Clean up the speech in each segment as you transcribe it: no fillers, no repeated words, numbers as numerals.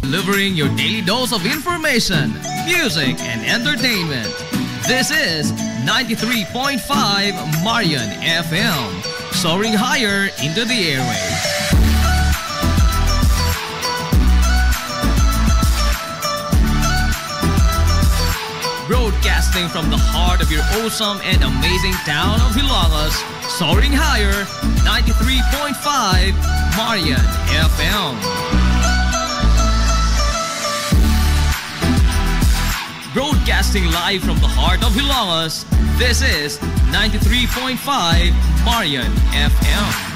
delivering your daily dose of information, music, and entertainment. This is 93.5 Marian FM, soaring higher into the airwaves. Broadcasting from the heart of your awesome and amazing town of Hilangas, soaring higher, 93.5 Marian FM. Broadcasting live from the heart of Hilangas, this is 93.5 Marian FM.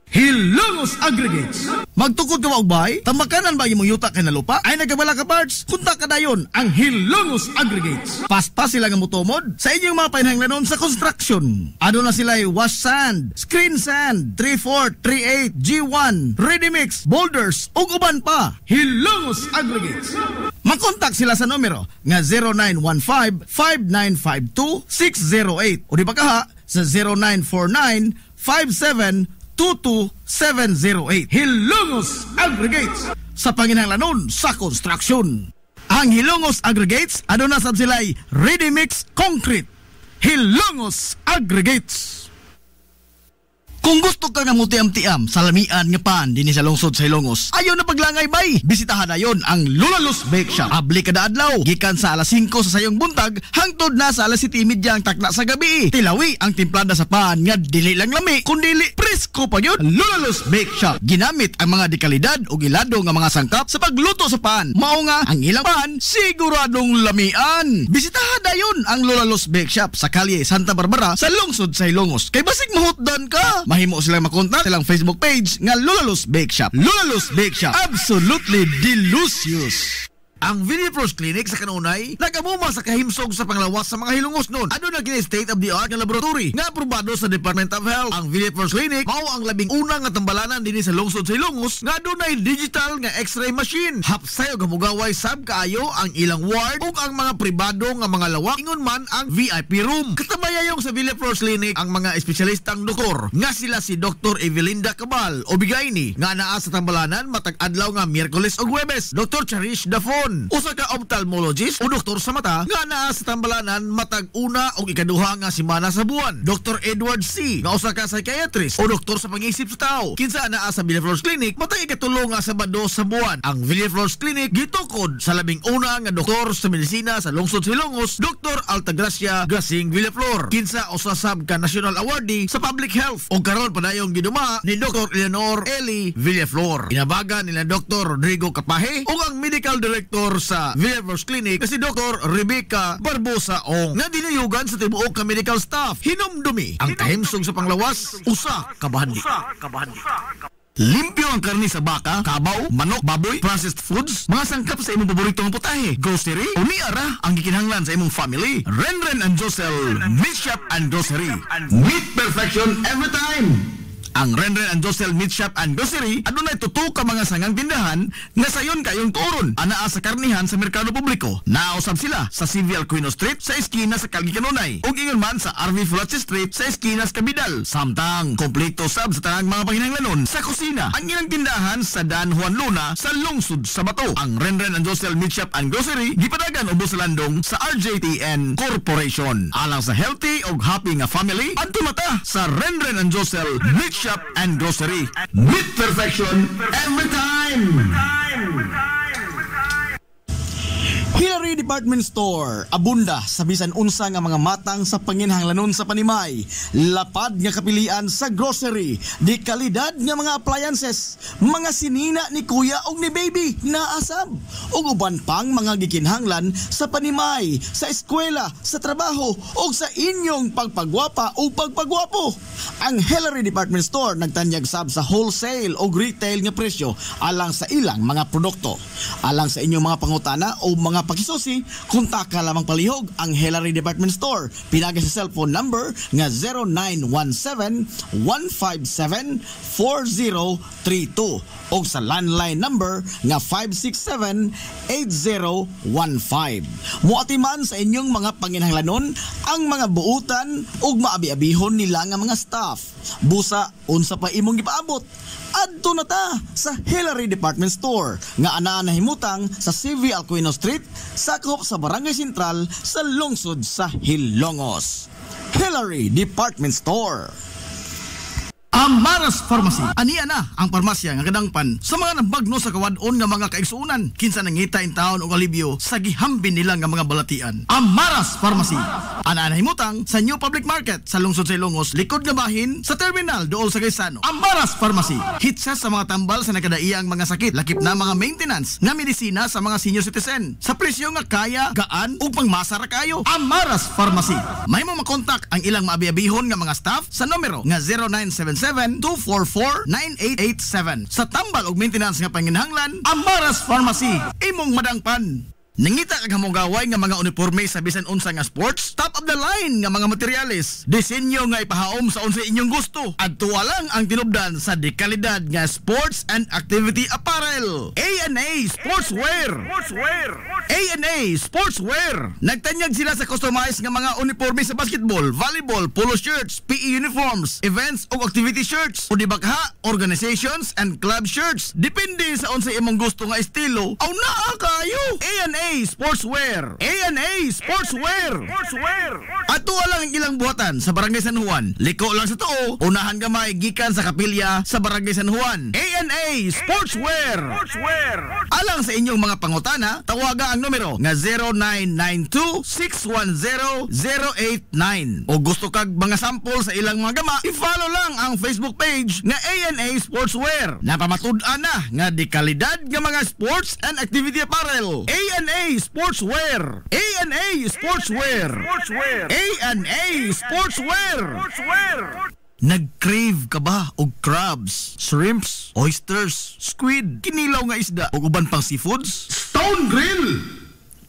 Hilongos Aggregates. Magtukod ka ba og bay? Tamakanan ba imong yuta kay na lupa? Ay nagabala ka parts? Kunta ka dayon ang Hilongos Aggregates. Paspas sila nga motomod sa inyong mga panghanglanon sa construction. Ano na sila wash sand, screen sand, 3/4, 3/8, G1, ready mix, boulders ug uban pa. Hilongos Aggregates. Makontak sila sa numero nga 0915-5952-608 o di ba kaha sa 0949-5722-708. Hilongos Aggregates sa panginhanglanon sa construction. Ang Hilongos Aggregates aduna sab sila'y ready mix concrete. Hilongos Aggregates. Kung gusto ka nga mutiam-tiam sa lamian nga pan dinhi sa lungsod sa Hilongos, ayaw na paglangay bay. Bisitahan na yon ang Lulalos Bake Shop. Abli kada adlaw, gikan sa alas 5 sa sayong buntag hangtod na sa alas 7:30 ang takna sa gabi. Tilawi ang timplada sa pan nga dili lang lami, kundi presko pa yun. Lulalos Bake Shop ginamit ang mga dekalidad o gilado nga mga sangkap sa pagluto sa pan. Mao nga ang ilang pan siguradong lamian. Bisitahan na yon ang Lulalos Bake Shop sa kalye Santa Barbara sa lungsod sa Hilongos. Kay basig mahutdan ka, mahimo silang makontak silang Facebook page nga Lulalos Bake Shop. Lulalos Bake Shop, absolutely delicious. Ang Villaflores Clinic sa kanunay nagamuma sa kahimsog sa panglawas sa mga Hilongos noon. Ano na kini state of the art nga laboratory nga aprobado sa Department of Health. Ang Villaflores Clinic mao ang labing una nga tambalanan dinhi sa lungsod sa Hilongos nga adunay digital nga X-ray machine. Hapsay og hamugaway sab kaayo ang ilang ward ug ang mga pribado nga mga lawak ingon man ang VIP room. Katabayayong sa Villaflores Clinic ang mga espesyalistang doktor nga sila si Dr. Evelinda Cabal o Bigayni nga naa sa tambalanan matag adlaw nga Miyerkules ug Huwebes. Dr. Cherish Dafon, usa ka ophthalmologist o doktor sa mata nga naa sa tambalanan matag una o ikaduha nga semana sa buwan. Dr. Edward C. nga usa ka psychiatrist o doktor sa pag-isip sa tao. Kinsa naa sa Villaflores Clinic matag ikatulo nga Sabado sa buwan. Ang Villaflores Clinic gitukod sa labing una nga doktor sa medisina sa lungsod sa Hilongos, Dr. Altagracia Gasing Villaflor. Kinsa usa sab ka national awardee sa public health o karon padayong giduma ni Dr. Eleanor Eli Villaflor. Inabagan nila Dr. Rodrigo Capahe o ang medical director sa Villaflores Clinic si Dr. Rebecca Barbosa Ong nga dinayugan sa tibuok ka medical staff. Hinumdumi ang kahimsog sa panglawas, usa ka bahandi. Limpyo ang karni sa baka, kabaw, manok, baboy, processed foods, mga sangkap sa imong paboritong putahe, grocery, o niara ang gikinahanglan sa imong family. Renren and Josel Meat Shop and Grocery. Meat perfection every time. Ang Renren and Josel Meat Shop and Grocery adunay tutok ka mga sangang tindahan nga sayon kayong turon anaa sa karnihan sa merkado publiko. Nausab sila sa Civil Quino Street sa eskina sa Kalgi Kanunay ug ingon man sa RV Fulache Street sa eskina sa Kabidal. Samtang kompleto sab sa tanang mga panginahanglanon sa kusina ang ilang tindahan sa Dan Juan Luna sa lungsod sa Bato. Ang Renren and Josel Meat Shop and Grocery gipadagan ubos sa landong sa RJTN Corporation. Alang sa healthy ug happy nga family adto mata sa Renren and Josel Meat Shop and Grocery. Meat perfection every time. Hillary Department Store, abunda sa bisan unsa nga mga matang sa panginhanglanon sa panimay, lapad nga kapilian sa grocery, di kalidad nga mga appliances, mga sinina ni kuya og ni baby na asab, ug uban pang mga gikinhanglan sa panimay, sa eskwela, sa trabaho ug sa inyong pagpagwapa o pagpagwapo. Ang Hillary Department Store nagtanyag sab sa wholesale o retail nga presyo alang sa ilang mga produkto. Alang sa inyong mga pangutana o mga pakisos Susi, kontak ka lamang palihog ang Hillary Department Store. Pinagi sa cellphone number nga 0917-157-4032 o sa landline number nga 567-8015. Muatiman sa inyong mga panginahanglanon ang mga buutan ug maabi-abihon nila nga mga staff. Busa, unsa pa imong gipaabot? Adto na ta sa Hillary Department Store nga anaa nahimutang sa CV Alcuino Street, sakop sa Barangay Sentral sa lungsod sa Hilongos. Hillary Department Store. Amaras Pharmacy. Aniya na ang parmasya nga kadangpan sa mga nabagno sa kawadon nga mga kaigsuunan. Kinsa nangita in taon og alibyo sa gihambin nila nga mga balatian. Amaras Pharmacy. Ana himutang sa New Public Market sa lungsod sa Ilongos, likod nga bahin sa terminal dool sa Gaisano. Amaras Pharmacy. Hitsa sa mga tambal sa nakadaiyang mga sakit, lakip na mga maintenance nga medisina sa mga senior citizen. Sa presyo nga kaya, gaan ug pangmasara kayo. Amaras Pharmacy. May mo makontak ang ilang maabi-abihon nga mga staff sa numero nga 0977-244-9887. Sa tambal ug maintenance nga panginahanglan, Amaras Pharmacy. Imong madangpan. Nangita kag hamugaway nga mga uniforme sa bisan unsa nga sports, top of the line nga mga materyales, disenyo nga ipahaom sa unsa inyong gusto. Adto lang ang tinubdan sa dekalidad nga sports and activity apparel. A&A Sportswear. A&A Sportswear. Nagtanyag sila sa customized nga mga uniforme sa basketball, volleyball, polo shirts, PE uniforms, events o activity shirts, o dibakha, organizations and club shirts. Depende sa unsa imong gusto nga estilo. Aw naa kayo. A&A Sportswear. A&A Sportswear. Ato lang ang ilang buhatan sa Barangay San Juan. Liko lang sa tuo, unahan gamay gikan sa kapilya sa Barangay San Juan. A&A Sportswear. Alang sa inyong mga pangutana, tawaga ang numero nga 0992-610-089. O gusto kag mga sample sa ilang mga gama, i-follow lang ang Facebook page nga A&A Sportswear. Napamatud-an na nga di kalidad nga mga sports and activity apparel. A&A Sportswear. A&A Sportswear. A&A Sportswear. Nag-crave ka ba og crabs, shrimps, oysters, squid, kinilaw nga isda o uban pang seafoods? Stone Grill!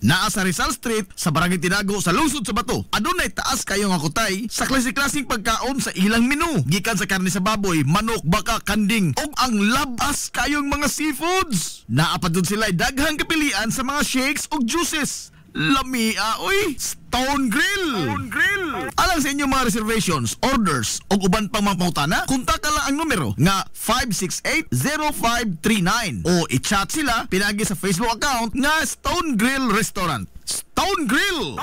Naa sa Rizal Street sa Barangay Tinago sa lungsod sa Bato. Adunay taas kayo nga kutay sa klase-klaseng pagkaon sa ilang menu. Gikan sa karne sa baboy, manok, baka, kanding ug ang labas kayong mga seafoods. Naa pa dun sila daghang kapilian sa mga shakes ug juices. Lamia, oy! Stone Grill! Alang sa inyong mga reservations, orders o uban pang mga pangutana, kontak lang ang numero nga 568-0539 o i-chat sila pinagi sa Facebook account nga Stone Grill Restaurant. Stone Grill!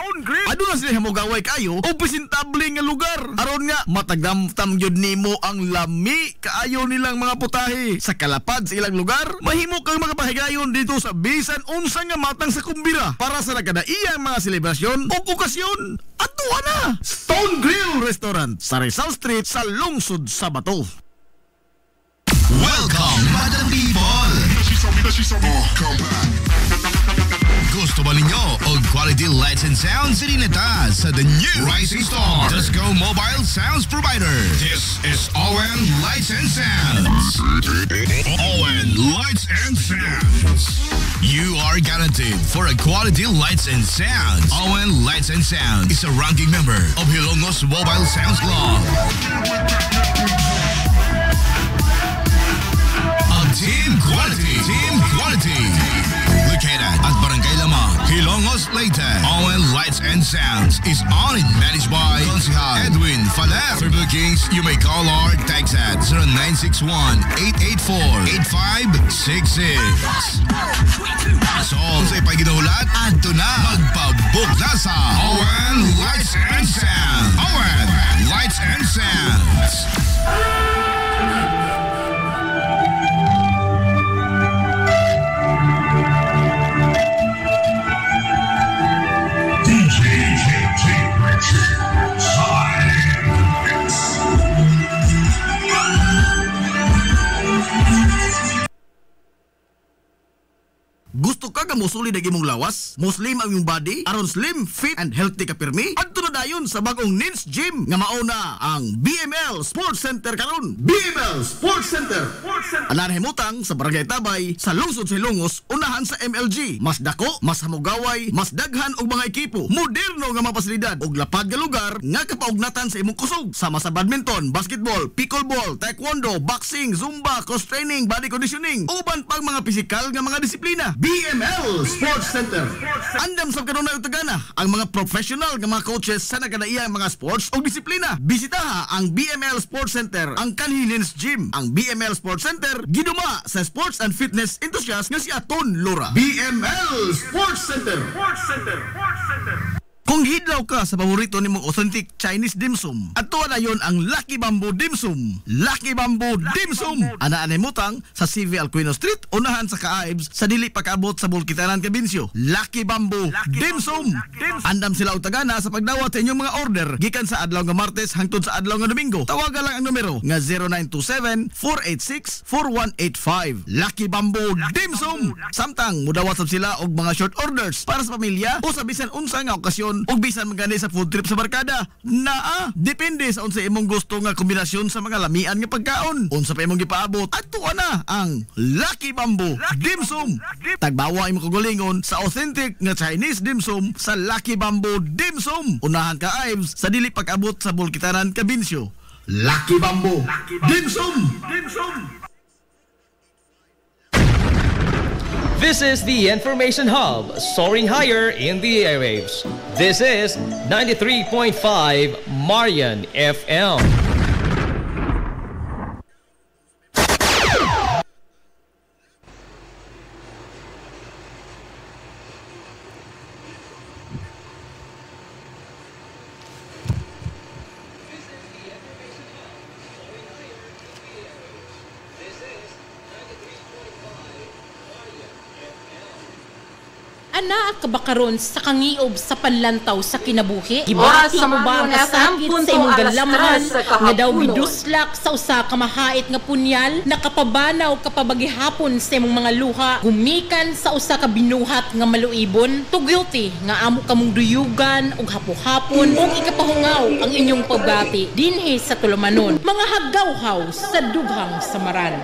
Ado na sila hamugaway kayo o presentable nga lugar. Aron nga matagdamtam yun nimo ang lami kaayo nilang mga putahe. Sa kalapad sa ilang lugar, mahimo kang makapahigayon dito sa bisan unsa nga matang sa kumbira para sa nagkadaiyang mga selebrasyon o okasyon. Atuwa na! Stone Grill Restaurant sa Rizal Street sa lungsod sa Bato. Welcome, Madam People! Come back. Gusto ba ninyo og quality lights and sounds sinita sa the new Rising Star Disco Mobile Sounds Provider? This is ON Lights and Sounds. ON Lights and Sounds. You are guaranteed for a quality lights and sounds. ON Lights and Sounds is a ranking member of Hilongos Mobile Sounds Club. Team Quality. Located at Barangay Lamang, Hilongos, Leyte. ON Lights and Sounds is owned and managed by Consihal Edwin Faler. For bookings, you may call or text at 0961-884-8566. So, sa ipaginahulat, adto na magpabook na sa ON Lights and Sounds. ON Lights and Sounds. Gusto ka ga mosulid ang imong lawas? Muslim ang imong body? Aron slim, fit, and healthy ka pirmi? Adto na padayon sa bagong Nins Gym nga mauna ang BML Sports Center karon. BML Sports Center. Anarhimutang sa Barangay Tabay sa lungsod sa Ilongos, unahan sa MLG. Mas dako, mas hamugaway, mas daghan og mga ekipo, moderno nga mga pasilidad ug lapad nga lugar nga kapaugnatan sa imong kusog. Sama sa badminton, basketball, pickleball, taekwondo, boxing, zumba, cross training, body conditioning, uban pang mga pisikal nga mga disiplina. BML Sports Center. Andam sa kanunay utagana ang mga professional nga mga coaches sa nagkadaiyang mga sports o disiplina. Bisitaha ang BML Sports Center, ang Kanhilins Gym. Ang BML Sports Center giduma sa sports and fitness enthusiast nga si Aton Lora. BML Sports Center. Kung hidlaw ka sa paborito nimong authentic Chinese dim sum, ato na yon ang Lucky Bamboo Dim Sum. Lucky Bamboo Dim Sum. Anaan mutang sa CV Alcuino Street, unahan sa Kaaibs sa dili pagkaabot sa Bulkitanan, Cabinsyo. Lucky Bamboo Dim Sum. Andam sila utagana sa pagdawat sa inyong mga order gikan sa adlaw nga Martes hangtod sa adlaw nga Domingo. Tawagan lang ang numero nga 0927-486-4185. Lucky Bamboo Dim Sum. Samtang mudawat sab sila og mga short orders para sa pamilya o sa bisan unsa nga okasyon ug bisan magani sa food trip sa barkada. Depende sa unsa imong gusto nga kombinasyon sa mga lamian nga pagkaon. Unsa pa imong gipaabot, adto na ang Lucky Bamboo Dim Sum. Tagbawa imong kagulingon sa authentic nga Chinese dim sum sa Lucky Bamboo Dim Sum. Unahan ka Ives sa dili pag-abot sa Bulkitanan, Cabinsyo. Lucky Bamboo Dim Sum. This is the Information Hub, soaring higher in the airwaves. This is 93.5 Marian FM. Ana kabakaron sa kangiob sa panlantaw sa kinabuhi. Gibati mo ba ang kasakit sa imong galamahan nga daw giduslak sa usa ka mahait nga punyal, nakapabanaw kapabagihapon sa imong mga luha, gumikan sa usa ka binuhat nga maluibon, tugyoti nga amo kamong duyugan og hapo-hapon ug ikapahungaw ang inyong pagbati dinhi sa tulumanon. Mga haggawhaw sa dughang samaran.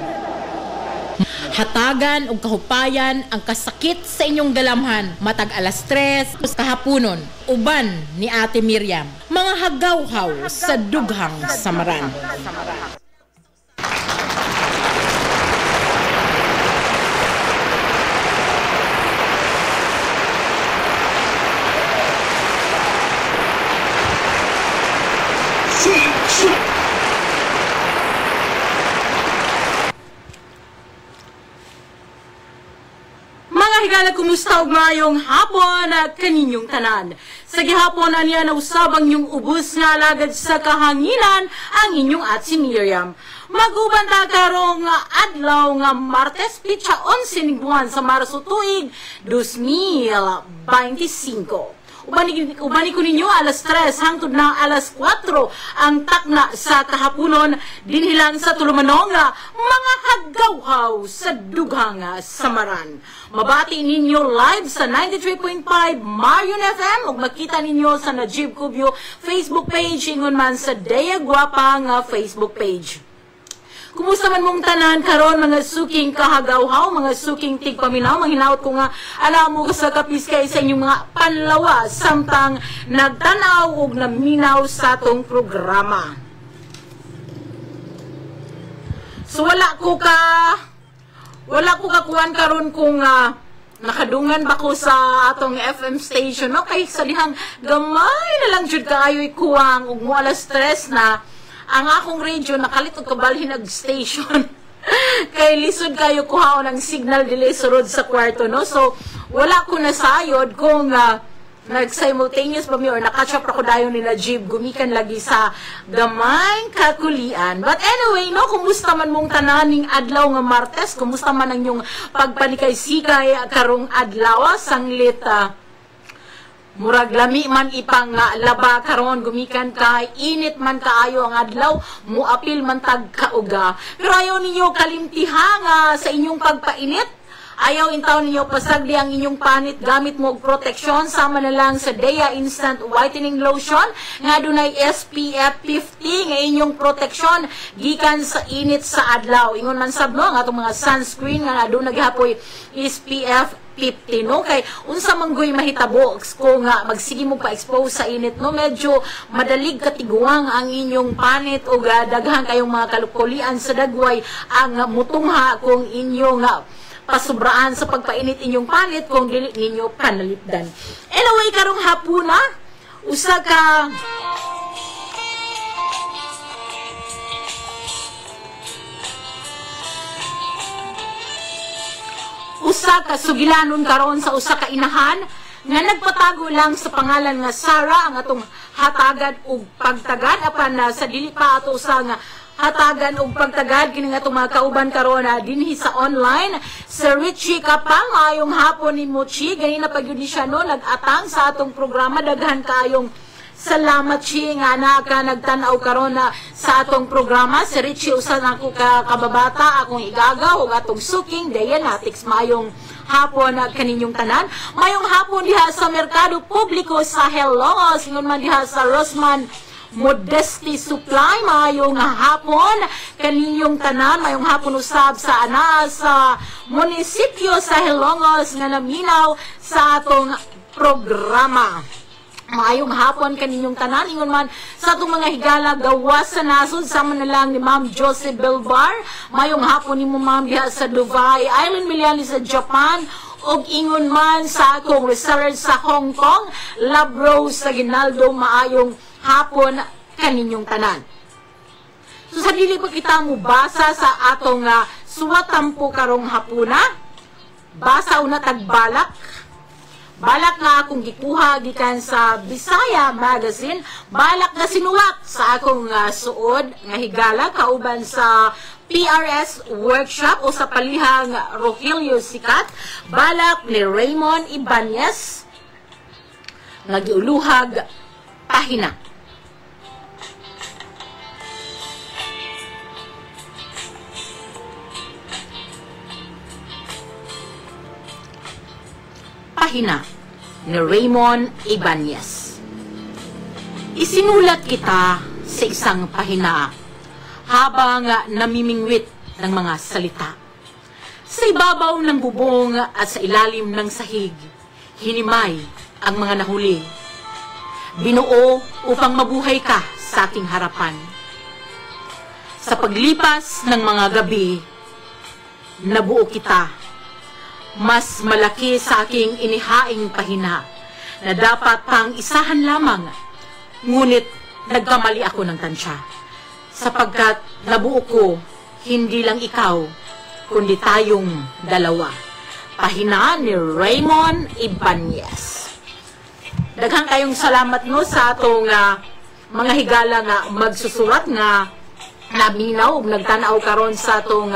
Hatagan o kahupayan ang kasakit sa inyong galamhan matag alas 3 kahaponon uban ni Ate Miriam. Mga haggawhaw sa dughang samaran. Higala, kumusta og maayong hapon at kaninyong tanan. Sa gihapon aniya na usab ang inyong ubos nga alagad sa kahanginan ang inyong at si Miriam. Maguban ta karong adlaw nga Martes, pitsa 11 ning buwan sa Marso tuig 2025. Ubani ko ninyo alas 3 hangtod na alas 4 ang takna sa kahaponon dinhilan sa tulumanong mga haggawhaw sa dughang samaran. Mabati ninyo live sa 93.5 Marian FM ug makita ninyo sa Najib Cubio Facebook page ingon man sa Dea Guapa nga Facebook page. Kumusta man mong tanan karon mga suking kahagawhaw, mga suking tigpaminaw, manghinaot ko nga alam mo sa kapiskay sa inyong mga panlawa samtang nagtanaw ug naminaw sa atong programa. So wala ko kakuan karon kung nakadungan ba ko sa atong FM station, no? Kay sa dihang gamay na lang jud kaayoy kuwang ug mo alas 3 na ang akong radio nakalit og kabalhin nag station. Kay lisod kayo kuhaon ang signal dili surod sa kwarto, no? So wala ko nasayod kung nag-simultaneous ba mi or nakatch up ako dayon ni Najib gumikan lagi sa gamay kakulian. But anyway, no, kumusta man mong tananing adlaw nga Martes, kumusta man ang inyong pagpanikay-sikay karong adlaw sanglit murag lami man ipang laba karon gumikan kay init man kaayo ang adlaw muapil man tag kauga pero ayo ninyo kalimtihang sa inyong pagpainit Ayaw intaw ninyo pasagdi ang inyong panit gamit mo og proteksyon sama na lang sa Dea Instant Whitening Lotion nga dunay SPF 50 nga inyong proteksyon gikan sa init sa adlaw. Ingon man sabno ang atong mga sunscreen nga aduna gihapoy SPF 50, no? Kay unsa manggoy mahitabo kung magsige mo pa-expose sa init, no? Medyo madalig katiguang ang inyong panit o daghan kayong mga kalukulian sa dagway ang mutungha kung inyong pasubraan sa pagpainit inyong panit kung dili ninyo panalipdan. Anyway, karong hapuna, usa ka sugilanon karon sa usa ka inahan nga nagpatago lang sa pangalan nga Sarah ang atong hatagan og pagtagad apan sa dili pa ato usa nga hatagan og pagtagad kini nga atong mga kauban karon dinhi sa online sa Richie Kapang. Ayong hapon ni Mochi ganina pa gyud siya no nag-atang sa atong programa. Daghan kayong salamat Chi nga ka nagtan-aw karon sa atong programa. Si Richie usa na ako kababata akong igagaw og atong suking Dianetics. Mayong hapon kaninyong tanan. Mayong hapon diha sa Merkado Publiko sa Helongos. Ingon man diha sa Rosman Modesty Supply. Mayong hapon kaninyong tanan. Mayong hapon usab sa sa munisipyo sa Helongos nga naminaw sa atong programa. Maayong hapon kaninyong tanan. Ingon man sa atong mga higala gawas sa nasod sama na lang ni Ma'am Joseph Belvar. Maayong hapon ni mo Ma'am diha sa Dubai Island Miliani sa Japan. Og ingon man sa akong reseller sa Hong Kong Love Rose sa Ginaldo. Maayong hapon kaninyong tanan. So sa dili pa kita mo basa sa atong suwatampo karong hapuna. Basa una tagbalak. Balak nga akong gikuha gikan sa Bisaya Magazine. Balak nga sinuwat sa akong suod nga higala kauban sa PRS workshop o sa palihang Rogelio Sikat. Balak ni Raymond Ibanez nga giuluhag pahina. Pahina ni Raymond Ibanez. Isinulat kita sa isang pahina habang namimingwit ng mga salita. Sa ibabaw ng bubong at sa ilalim ng sahig, hinimay ang mga nahuli. Binuo upang mabuhay ka sa aking harapan. Sa paglipas ng mga gabi, nabuo kita. Mas malaki sa aking inihaing pahina na dapat pang isahan lamang. Ngunit nagkamali ako ng tansya. Sapagkat nabuo ko hindi lang ikaw, kundi tayong dalawa. Pahina ni Raymond Ibanez. Daghang kayong salamat no sa atong mga higala nga magsusurat nga naminaw ug nagtan-aw karon sa atong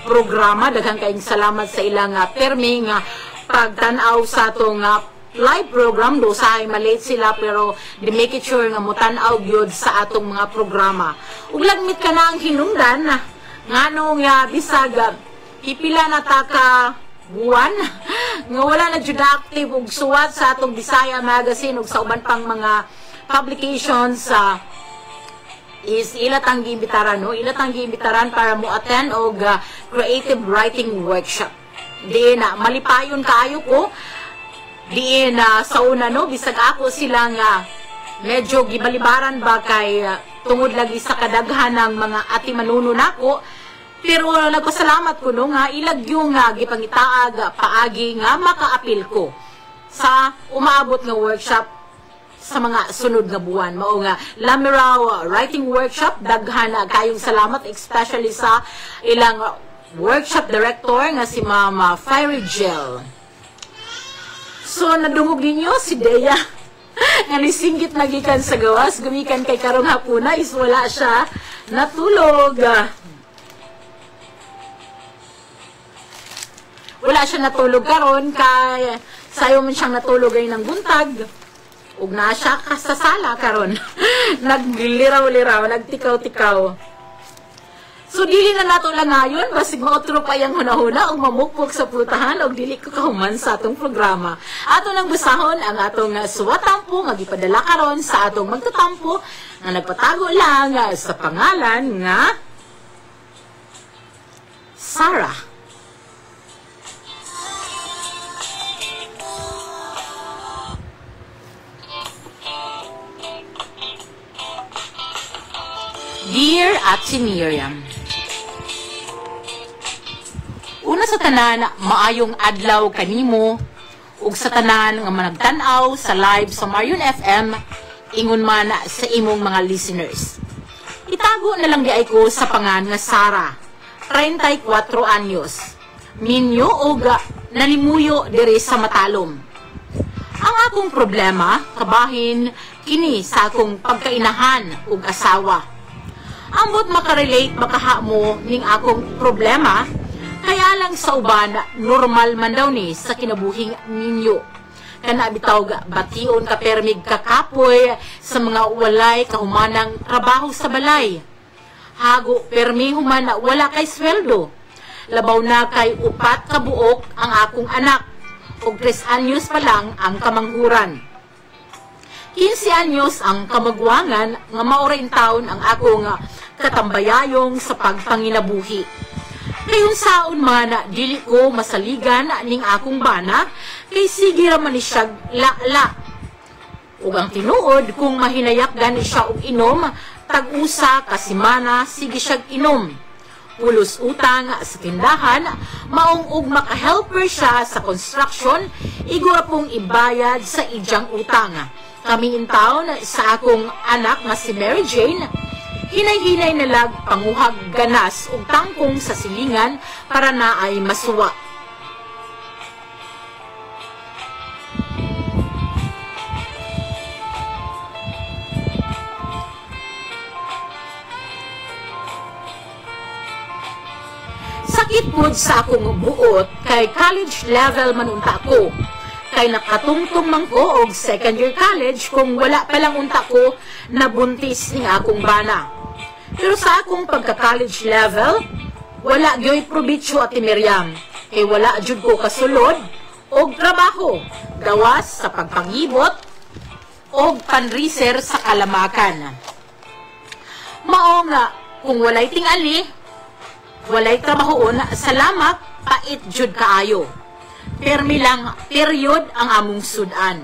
programa. Daghang kayong salamat sa ilang permi nga pagtan-aw sa atong live program. Do sa ay malate sila pero di make it sure nga mutan-aw gyud sa atong mga programa. Ug lagmit ka na ang hinungdan nganong bisag ipila na ta ka buwan nga wala na jud active ug suwat sa atong Bisaya Magazine ug sa uban pang mga publications is ilatang giimbitaran no ilatang giimbitaran para mo attend og creative writing workshop. Di na malipayon kaayo ko di na sa una no bisag ako silang medyo gibalibaran ba kay tungod lagi sa kadaghan ng mga ati manuno nako. Pero nagpasalamat ko no nga ilagyo nga gipangitaag paagi nga makaapil ko sa umaabot nga workshop sa mga sunod nga buwan. Mao nga Lamiraw writing workshop. Daghan kayong salamat especially sa ilang workshop director nga si Mama Fiery Gel. So nadungog ninyo si Dea nga nisinggit na gikan sa gawas gumikan kay karong hapuna is wala siya natulog. Wala siya natulog karon kay sayo man siyang natulog ay ng buntag. Ug na siya sa sala karon. Nagliraw-liraw, nagtikaw-tikaw. So dili na nato lang ngayon, basig maotro pa yung hunahuna o mamukpok sa putahan o dili ko kahuman sa atong programa. Ato nang basahon ang atong suwatampo nga gipadala karon sa atong magtatampo nga nagpatago lang sa pangalan nga Sarah. Dear Ate Miriam, una sa tanan, maayong adlaw kanimo ug sa tanan nga managtan-aw sa live sa Marion FM ingon man sa imong mga listeners. Itago na lang di ay ko sa pangan nga Sarah, 34 anyos. Minyo og nalimuyo diri sa Matalom. Ang akong problema kabahin kini sa akong pagkainahan ug asawa. Ambot makarelate baka mo ning akong problema, kaya lang sa uban normal man daw ni sa kinabuhing ninyo. Kana bitaw bation ka permig kakapoy sa mga walay kahumanang trabaho sa balay. Hago permi human wala kay sweldo. Labaw na kay 4 ka buok ang akong anak. Og 3 anyos pa lang ang kamanghuran. 15 anyos ang kamagwangan nga maoray taon ang akong katambayayong sa pagpanginabuhi. Kayon saon man dili ko masaligan ning akong bana kay sige ra man siya la. Ug ang tinuod kung mahinayak gani siya og inom, tag-usa ka semana sige siya inom. Pulos utang sa tindahan, maong ug maka-helper siya sa construction, igura pong ibayad sa ijang utang. Kami in town sa akong anak nga si Mary Jane, hinay-hinay nalag panguhag ganas ug tangkong sa silingan para na ay masuwa. Sakit pod sa akong buot kay college level man unta ko. Kay nakatungtong man ko og second year college kung wala pa lang unta ko nabuntis ning akong bana. Pero sa akong pagka-college level, wala gyoy probitsyo Ate Miriam. Kay wala jud ko kasulod og trabaho, gawas sa pagpangibot og panriser sa kalamakan. Mao nga kung walay tingali, walay trabahoon, salamat, pait jud kaayo. Permi lang, period ang among sudan.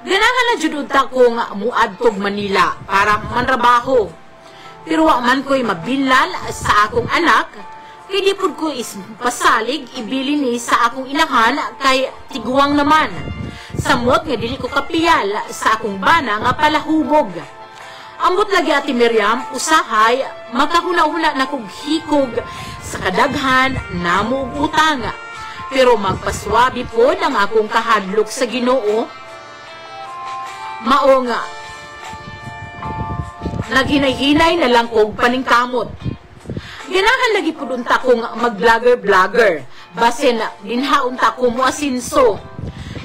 Ganahan na jud unta kong muadtog Manila para manrabaho. Pero wa man ko'y mabilan sa akong anak, kay di pud ko pasalig ibili ni sa akong inahan kay tiguang naman. Samot nga dili ko kapiyal sa akong bana nga palahubog. Ambot lagi Ate Miriam, usahay, magkahuna-huna na kog hikog sa kadaghan namo utang. Pero magpaswabi po ang akong kahadlok sa Ginoo. Mao nga, naghinay-hinay na lang kog paningkamot. Ganahan lagi po unta kong mag-vlogger-vlogger. Basin dinhaunta ko mo asinso.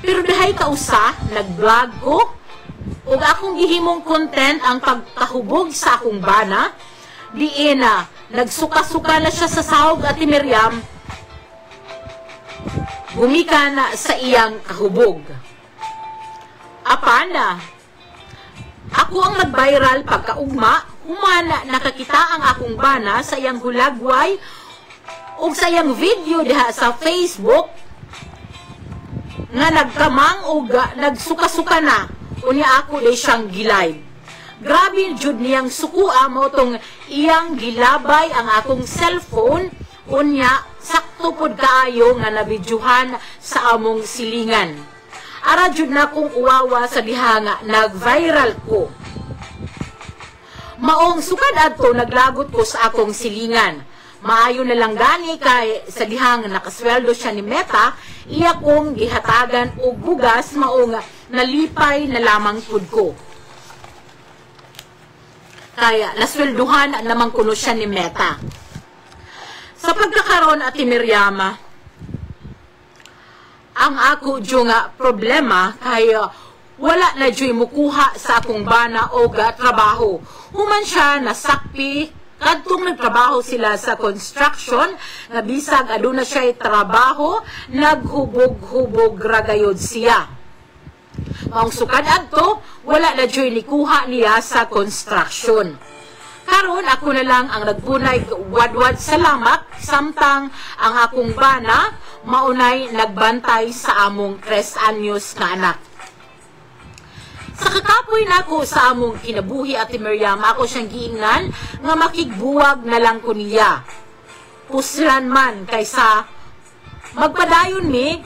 Pero dahay kausa, nag-vlog ko. Ug akong gihimong content ang pagkahubog sa akong bana. Diin na, nagsuka-suka na siya sa sahog Ate Miriam. Gumika na sa iyang kahubog. Apana, ako ang nag-viral pagkaugma, humana nakakita ang akong bana sa iyang hulagway o sa iyang video diha sa Facebook nga nagkamang o nagsuka-suka na unya ako day siyang gilive. Grabe jud niyang sukua mo tong iyang gilabay ang akong cellphone unya sakto pod kaayo nga nabidyuhan sa among silingan. Ara jud na kong uwawa sa diha nga nag-viral ko. Maong sukad adto naglagot ko sa akong silingan. Maayo na lang gani kay sa diha nga nakasweldo siya ni Meta, iya kong gihatagan og bugas maong nalipay na lamang pud ko. Kaya naswelduhan naman kuno siya ni Meta. Sa pagkakaroon Ate Miriam, ang ako dyo nga problema kay wala na dyo'y mukuha sa akong bana o trabaho. Human siya nasakpi Kadtong nagtrabaho sila sa construction, nga bisag aduna siya trabaho, naghubog-hubog ragayod siya. Maong sukad adto, wala na joy ni kuha niya sa construction. Karon ako na lang ang nagbunay wadwad sa lamak, samtang ang akong bana maunay nagbantay sa among 3 anyos na anak. Sa kakapoy nako sa among kinabuhi Ate Miriam, ako siyang giingnan nga makigbuwag na lang ko niya. Puslan man kaysa magpadayon mi,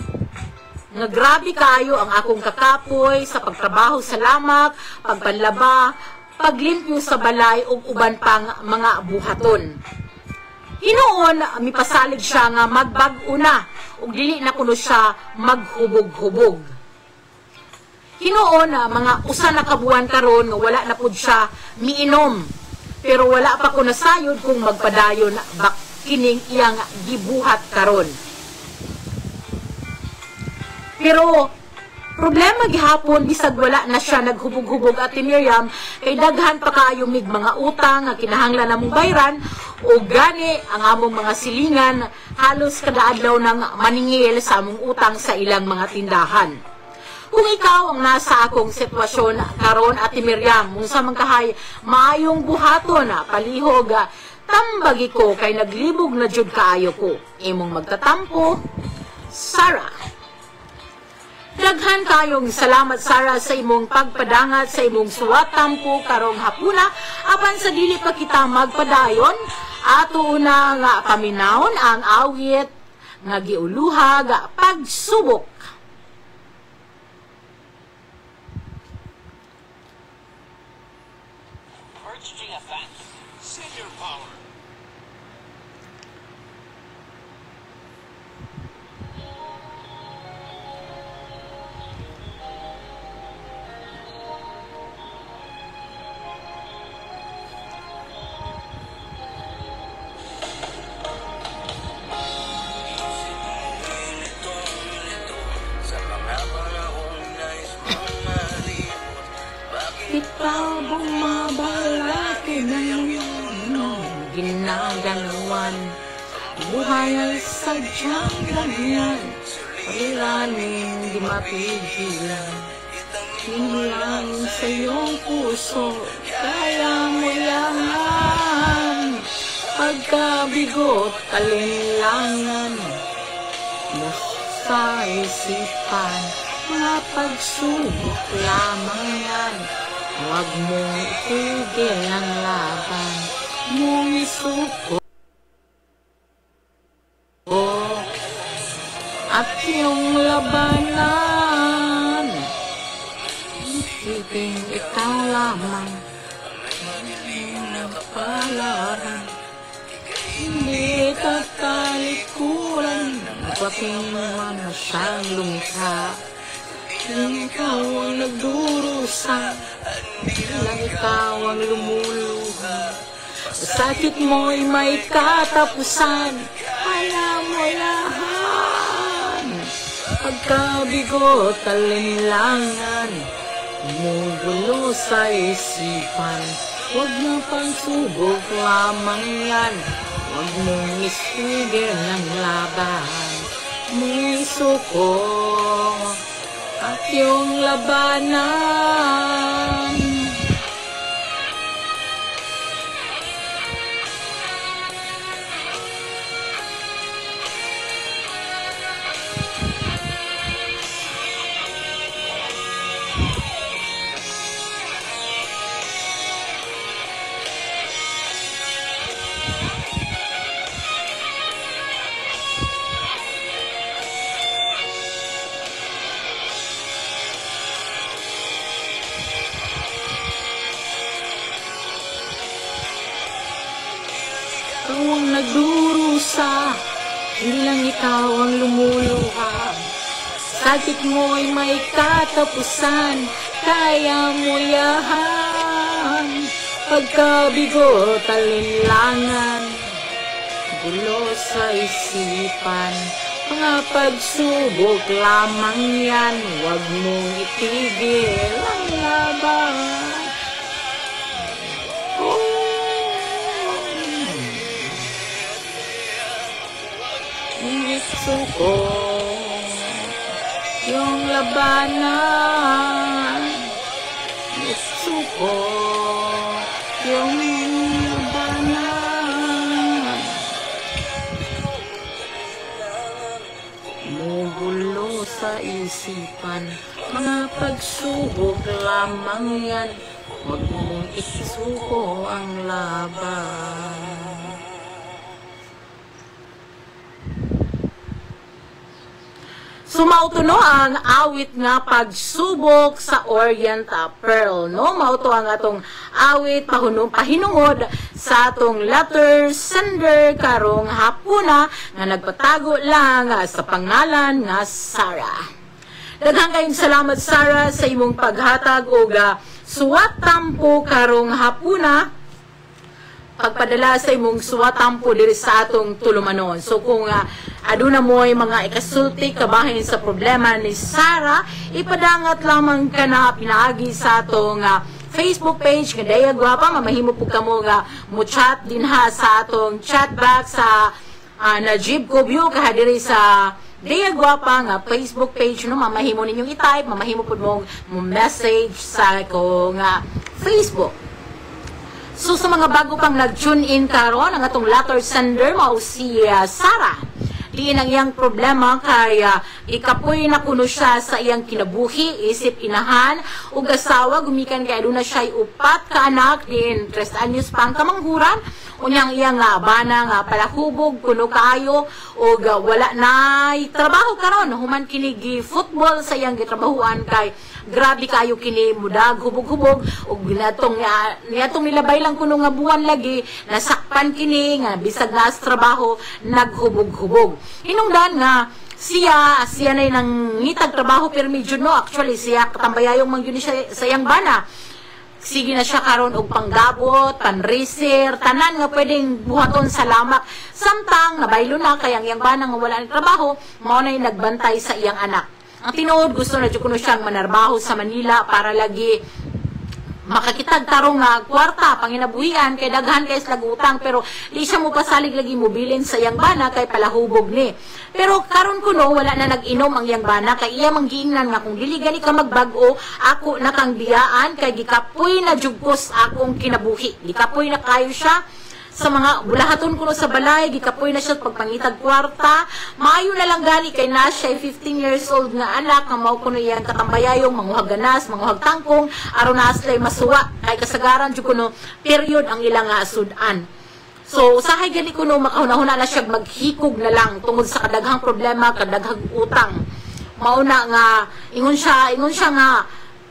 nga grabe kayo ang akong kakapoy sa pagtrabaho sa lamak, pagpanlaba, paglimpyo sa balay ug uban pang mga buhaton. Hinuon mipasalig siya nga magbag-o na ug dili na kuno siya maghubog-hubog. Hinuon mga usa na kabuan karon nga wala na pud siya miinom. Pero wala pa ko nasayod kung magpadayon bak kining iyang gibuhat karon. Pero problema gihapon bisag wala na siya naghubog-hubog Ate Miriam, kay daghan pa kayo mig mga utang nga kinahanglan namong bayran o gani ang among mga silingan halos kada adlaw nang maningil sa among utang sa ilang mga tindahan. Kung ikaw ang nasa akong sitwasyon karon Ate Miriam, unsa man kahay maayong buhaton palihog, tambagi ko kay naglibog na jud kaayo ko. Imong magtatampo, Sarah. Daghan kayong salamat Sarah sa imong pagpadangat sa imong suwatampo karong hapuna apan sa dili pa kita magpadayon ato una nga paminawon ang awit nga giuluhag pagsubok. Ikaw bumabalaki ng ginagalawan, buhay ay sadyang ganyan, paliraning di mapigilan. Hinulang sa iyong puso, kaya mo yan. Pagkabigot, alinlangan mo sa isipan, mga pagsubok lamang yan. Huwag mong itigil ang laban, mong isuko at yung labanan. Isipin ikaw lamang ang palaran, hindi ka talikuran, magpapinman na siyang lumikha. Ikaw ang nagdurusa, lang ikaw ang lumuluha. Sakit mo'y may katapusan, alam mo lahan. Pagkabigot, alinlangan, umugulo sa isipan. Huwag na pagsubok lamang yan, huwag mong isigil ng laban. May suko at yung labanan. Ikaw ang nagdurusa, hindi lang ikaw ang lumuluha. Sakit mo'y may katapusan, kaya mo yahan. Pagkabigot, alinlangan, gulo sa isipan, mga pagsubok lamang yan. Huwag mong itigil ang laban. suko yung labanan, suko yung labanan, mugulo sa isipan, mga pagsubok lamang yan, huwag mong isuko ang laban. Sumauto no ang awit nga pagsubok sa Orient Pearl, no? Mauto ang atong awit pahinungod sa atong letter sender karong hapuna nga nagpatago lang sa pangalan nga Sarah. Daghang kayong salamat Sarah sa imong paghatag og suwatampo karong hapuna, pagpadala sa imong suwatampo diri sa atong tulumanon. So kung aduna mo'y mga ikasulti kabahin sa problema ni Sarah, ipadangat lamang ka na pinaagi sa atong Facebook page nga Daya Guapa. Mamahimo po ka mo mo chat din ha sa atong chat box sa Najib Kobyo kahadiri sa Daya Guapa nga Facebook page, no? Mamahimo ninyong i-type, mamahimo po mo message sa akong Facebook. So sa mga bago pang nag-tune in karon, ang atong letter sender mao si Sarah. Diin ang iyang problema kay ikapoy na kuno siya sa iyang kinabuhi, isip inahan ug asawa, gumikan kay aduna siya upat ka anak, diin 3 anyos pang kamanghuran. Unyang iyang bana nga palahubog kuno kaayo ug wala nay trabaho karon, human kini football sa iyang gitrabahuan kay grabe kayo kini mudag hubog-hubog ug niatong nilabay lang kuno nga buwan lagi nasakpan kini nga bisag na sa trabaho naghubog-hubog. Hinungdan nga siya na nang ngitag trabaho pero medyo no, actually siya katambayayong man yun siya sa iyang bana. Sige na siya karon og panggabot, panreser, tanan nga pwedeng buhaton sa lamak. Samtang nabaylo na kay ang iyang bana nga wala ni trabaho, mao nay nagbantay sa iyang anak. Ang tinuod gusto na jud kuno siyang manarbaho sa Manila para lagi makakitag tarong nga kwarta panginabuhian kay daghan kay slag utang, pero di siya mo pasalig lagi mobilin sa iyang bana kay palahubog ni. Pero karon kuno wala na nag-inom ang iyang bana kay iya manggiingnan nga kung dili gani ka magbag-o ako na kang biyaan kay gikapoy na jugkos akong kinabuhi. Gikapoy na kayo siya sa mga bulahaton kuno sa balay, gikapoy na siya pagpangitag kwarta. Maayo na lang gani kay na siya 15 years old nga anak nga mao kuno iyang katambayayong manguhag ganas, manguhag tangkong aron na aslay masuwa kay kasagaran jud kuno period ang ilang sudan. So usahay gani kuno makahuna-huna na siya maghikog na lang tungod sa kadaghang problema, kadaghang utang. Mao na nga ingon siya nga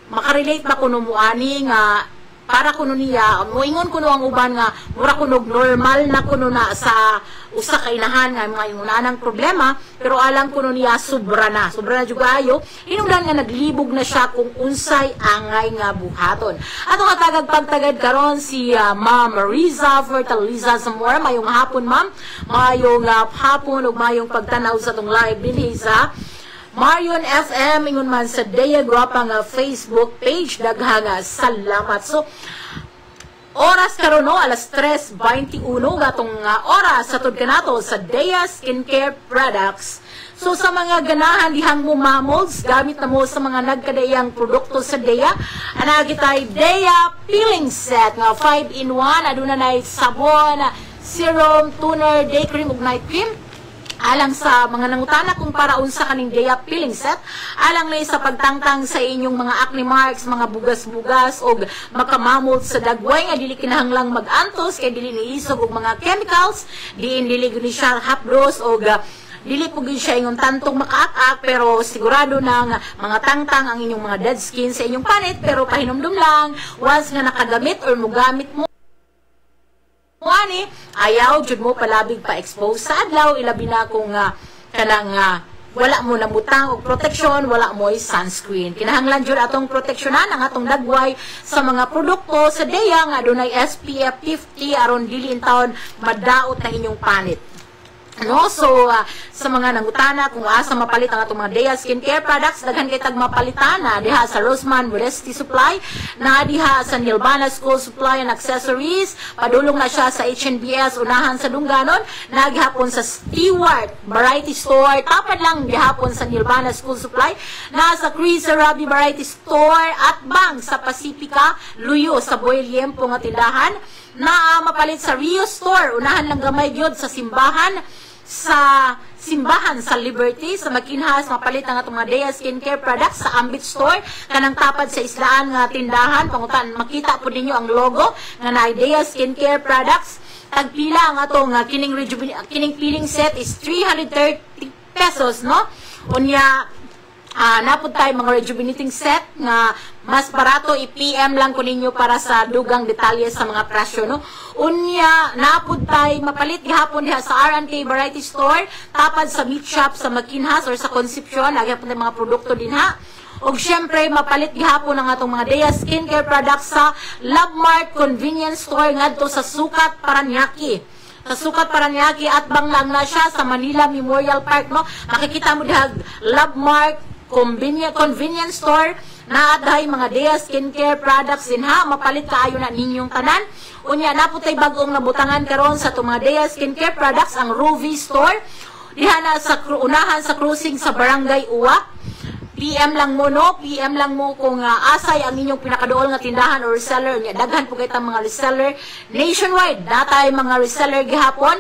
makarelate ba kuno muani nga para kuno niya moingon kuno ang uban nga mura kuno normal na kuno na sa usa ka inahan nga mga ingunanang problema, pero alang kuno niya sobra na jud ayo. Hinungdan nga naglibog na siya kung unsay angay nga buhaton. Ato katagag pagtagad karon si Ma'am Riza Fertiliza Zamora. Mayong hapon ma'am, mayong hapon ug mayong pagtanaw sa tong live dinhi sa Marion FM, ingon man sa Daya Guapa nga Facebook page. Daghang salamat. So oras karon no, alas 3:21 gatong oras sa kanato sa Daya Skincare Products. So sa mga ganahan dihang mo mamolds, gamit na mo sa mga nagkadayang produkto sa Daya. Ana kitay Daya Peeling Set nga 5-in-1, aduna nay sabon, serum, toner, day cream ug night cream. Alang sa mga nangutana kung para unsa kaning Daya Peeling Set, alang lay sa pagtangtang sa inyong mga acne marks, mga bugas-bugas og makamamot sa dagway nga dili kinahanglang mag-antos kay dili niisog og mga chemicals, dili guni siya hapdos og dili po gid siya ingon tantong makaak-ak, pero sigurado na nga mga tangtang ang inyong mga dead skin sa inyong panit, pero pahinumdum lang once nga nakagamit or mogamit mo ani ayaw jud mo palabig pa expose sa adlaw, ilabi na kung kanang wala mo nambutang og protection, wala mo sunscreen. Kinahanglan jud atong proteksyonan ang atong dagway sa mga produkto sa Daya nga adunay SPF 50 aron dili intawon madaot ng inyong panit. No, so sa mga nangutana kung asa mapalit ang atong mga Dea skincare products, daghan kay tag mapalitan na diha sa Roseman Modesty Supply, na diha sa Nilvana School Supply and Accessories, padulong na siya sa HNBS unahan sa Dunganon, na gihapon sa Stewart Variety Store, tapad lang gihapon sa Nilvana School Supply, na sa Chris Arabi Variety Store at Bang sa Pacifica, Luyo sa Boy Liempo nga tindahan, na mapalit sa Rio Store, unahan lang gamay gyud sa simbahan sa Liberty, sa Makinhas, mapalit ang atong mga Dea skincare products sa Ambit Store, kanang tapad sa Islaan nga tindahan, pangutan, makita po ninyo ang logo nga na Dea skincare products. Tagpila ang atong kining peeling set is 330 pesos, no? Unya, napod tayo mga rejuvenating set nga mas barato, i-PM lang ko ninyo para sa dugang detalye sa mga presyo, no? Unya, napod tayo mapalit gihapon diha sa R&K Variety Store, tapad sa meat shop sa Makinhas or sa Concepcion, nagyapon tayo mga produkto din ha. O syempre, mapalit gihapon ang atong mga Dea skincare products sa Love Mart Convenience Store ngadto sa Sukat, Paranaque. Sa Sukat, Paranaque at bang lang na siya sa Manila Memorial Park, no? Makikita mo diha Love Mart Convenience Store na adahay mga Dea skincare products din ha, mapalit kaayo na ninyong tanan. Unya, naputay bagong nabutangan karon sa itong mga Dea skincare products ang Ruby Store diha na sa unahan sa cruising sa Barangay Uwak. PM lang mo, no? PM lang mo kung asay ang inyong pinakadool nga tindahan or reseller niya. Daghan po kayo mga reseller nationwide. Natay mga reseller gihapon.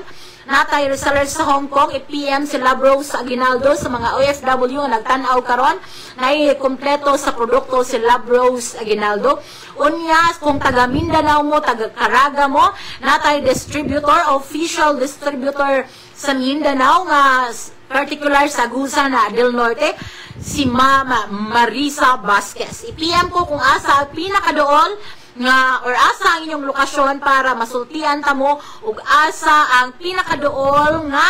Natay reseller sa Hong Kong, i-PM si Love Rose Aguinaldo sa mga OFW nga nagtanaw karon, na kompleto sa produkto si Love Rose Aguinaldo. Unya, kung taga Mindanao mo, taga Caraga mo, natay distributor, official distributor sa Mindanao nga particular sa Agusan na Del Norte, si Mama Marisa Vasquez. I-PM ko kung asa pinakadool nga or asa ang inyong lokasyon para masultian ta mo ug asa ang pinakadool nga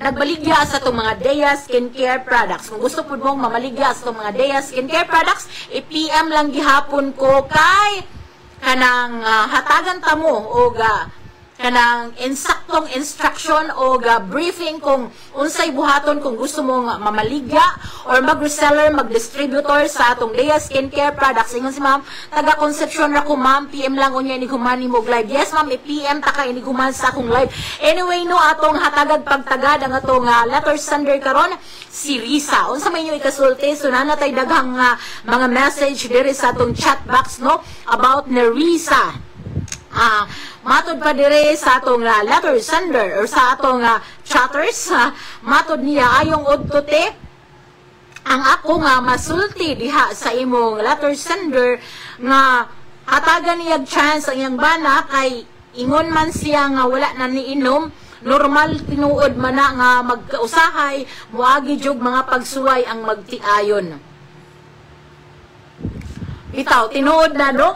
nagbaligya sa itong mga Dea skincare products. Kung gusto po mong mamaligya sa itong mga Dea skincare products, i-PM lang gihapon ko kay kanang hatagan ta mo o kanang insaktong instruction o briefing kung unsay buhaton kung gusto mo nga mamaligya or mag-reseller, mag-distributor sa atong Dea skincare products. Ingon si ma'am, taga Concepcion ra ko ma'am, PM lang unya inighuman mo live. Yes ma'am, i-PM ta ka inighuman sa akong live. Anyway no, atong hatagad pagtagad ang atong letter sender karon si Risa. Unsa may inyo ikasulti, so nanatay daghang mga message diri sa atong chat box, no, about ni Risa. Matod pa dire sa atong letter sender or sa atong chatters, matod niya ayong udtote ang ako nga masulti diha sa imong letter sender nga hatagan niya chance ang iyang bana kay ingon man siya nga wala na niinom, normal tinuod man na nga magkausahay muagi jog mga pagsuway ang magtiayon. Bitaw tinuod na no,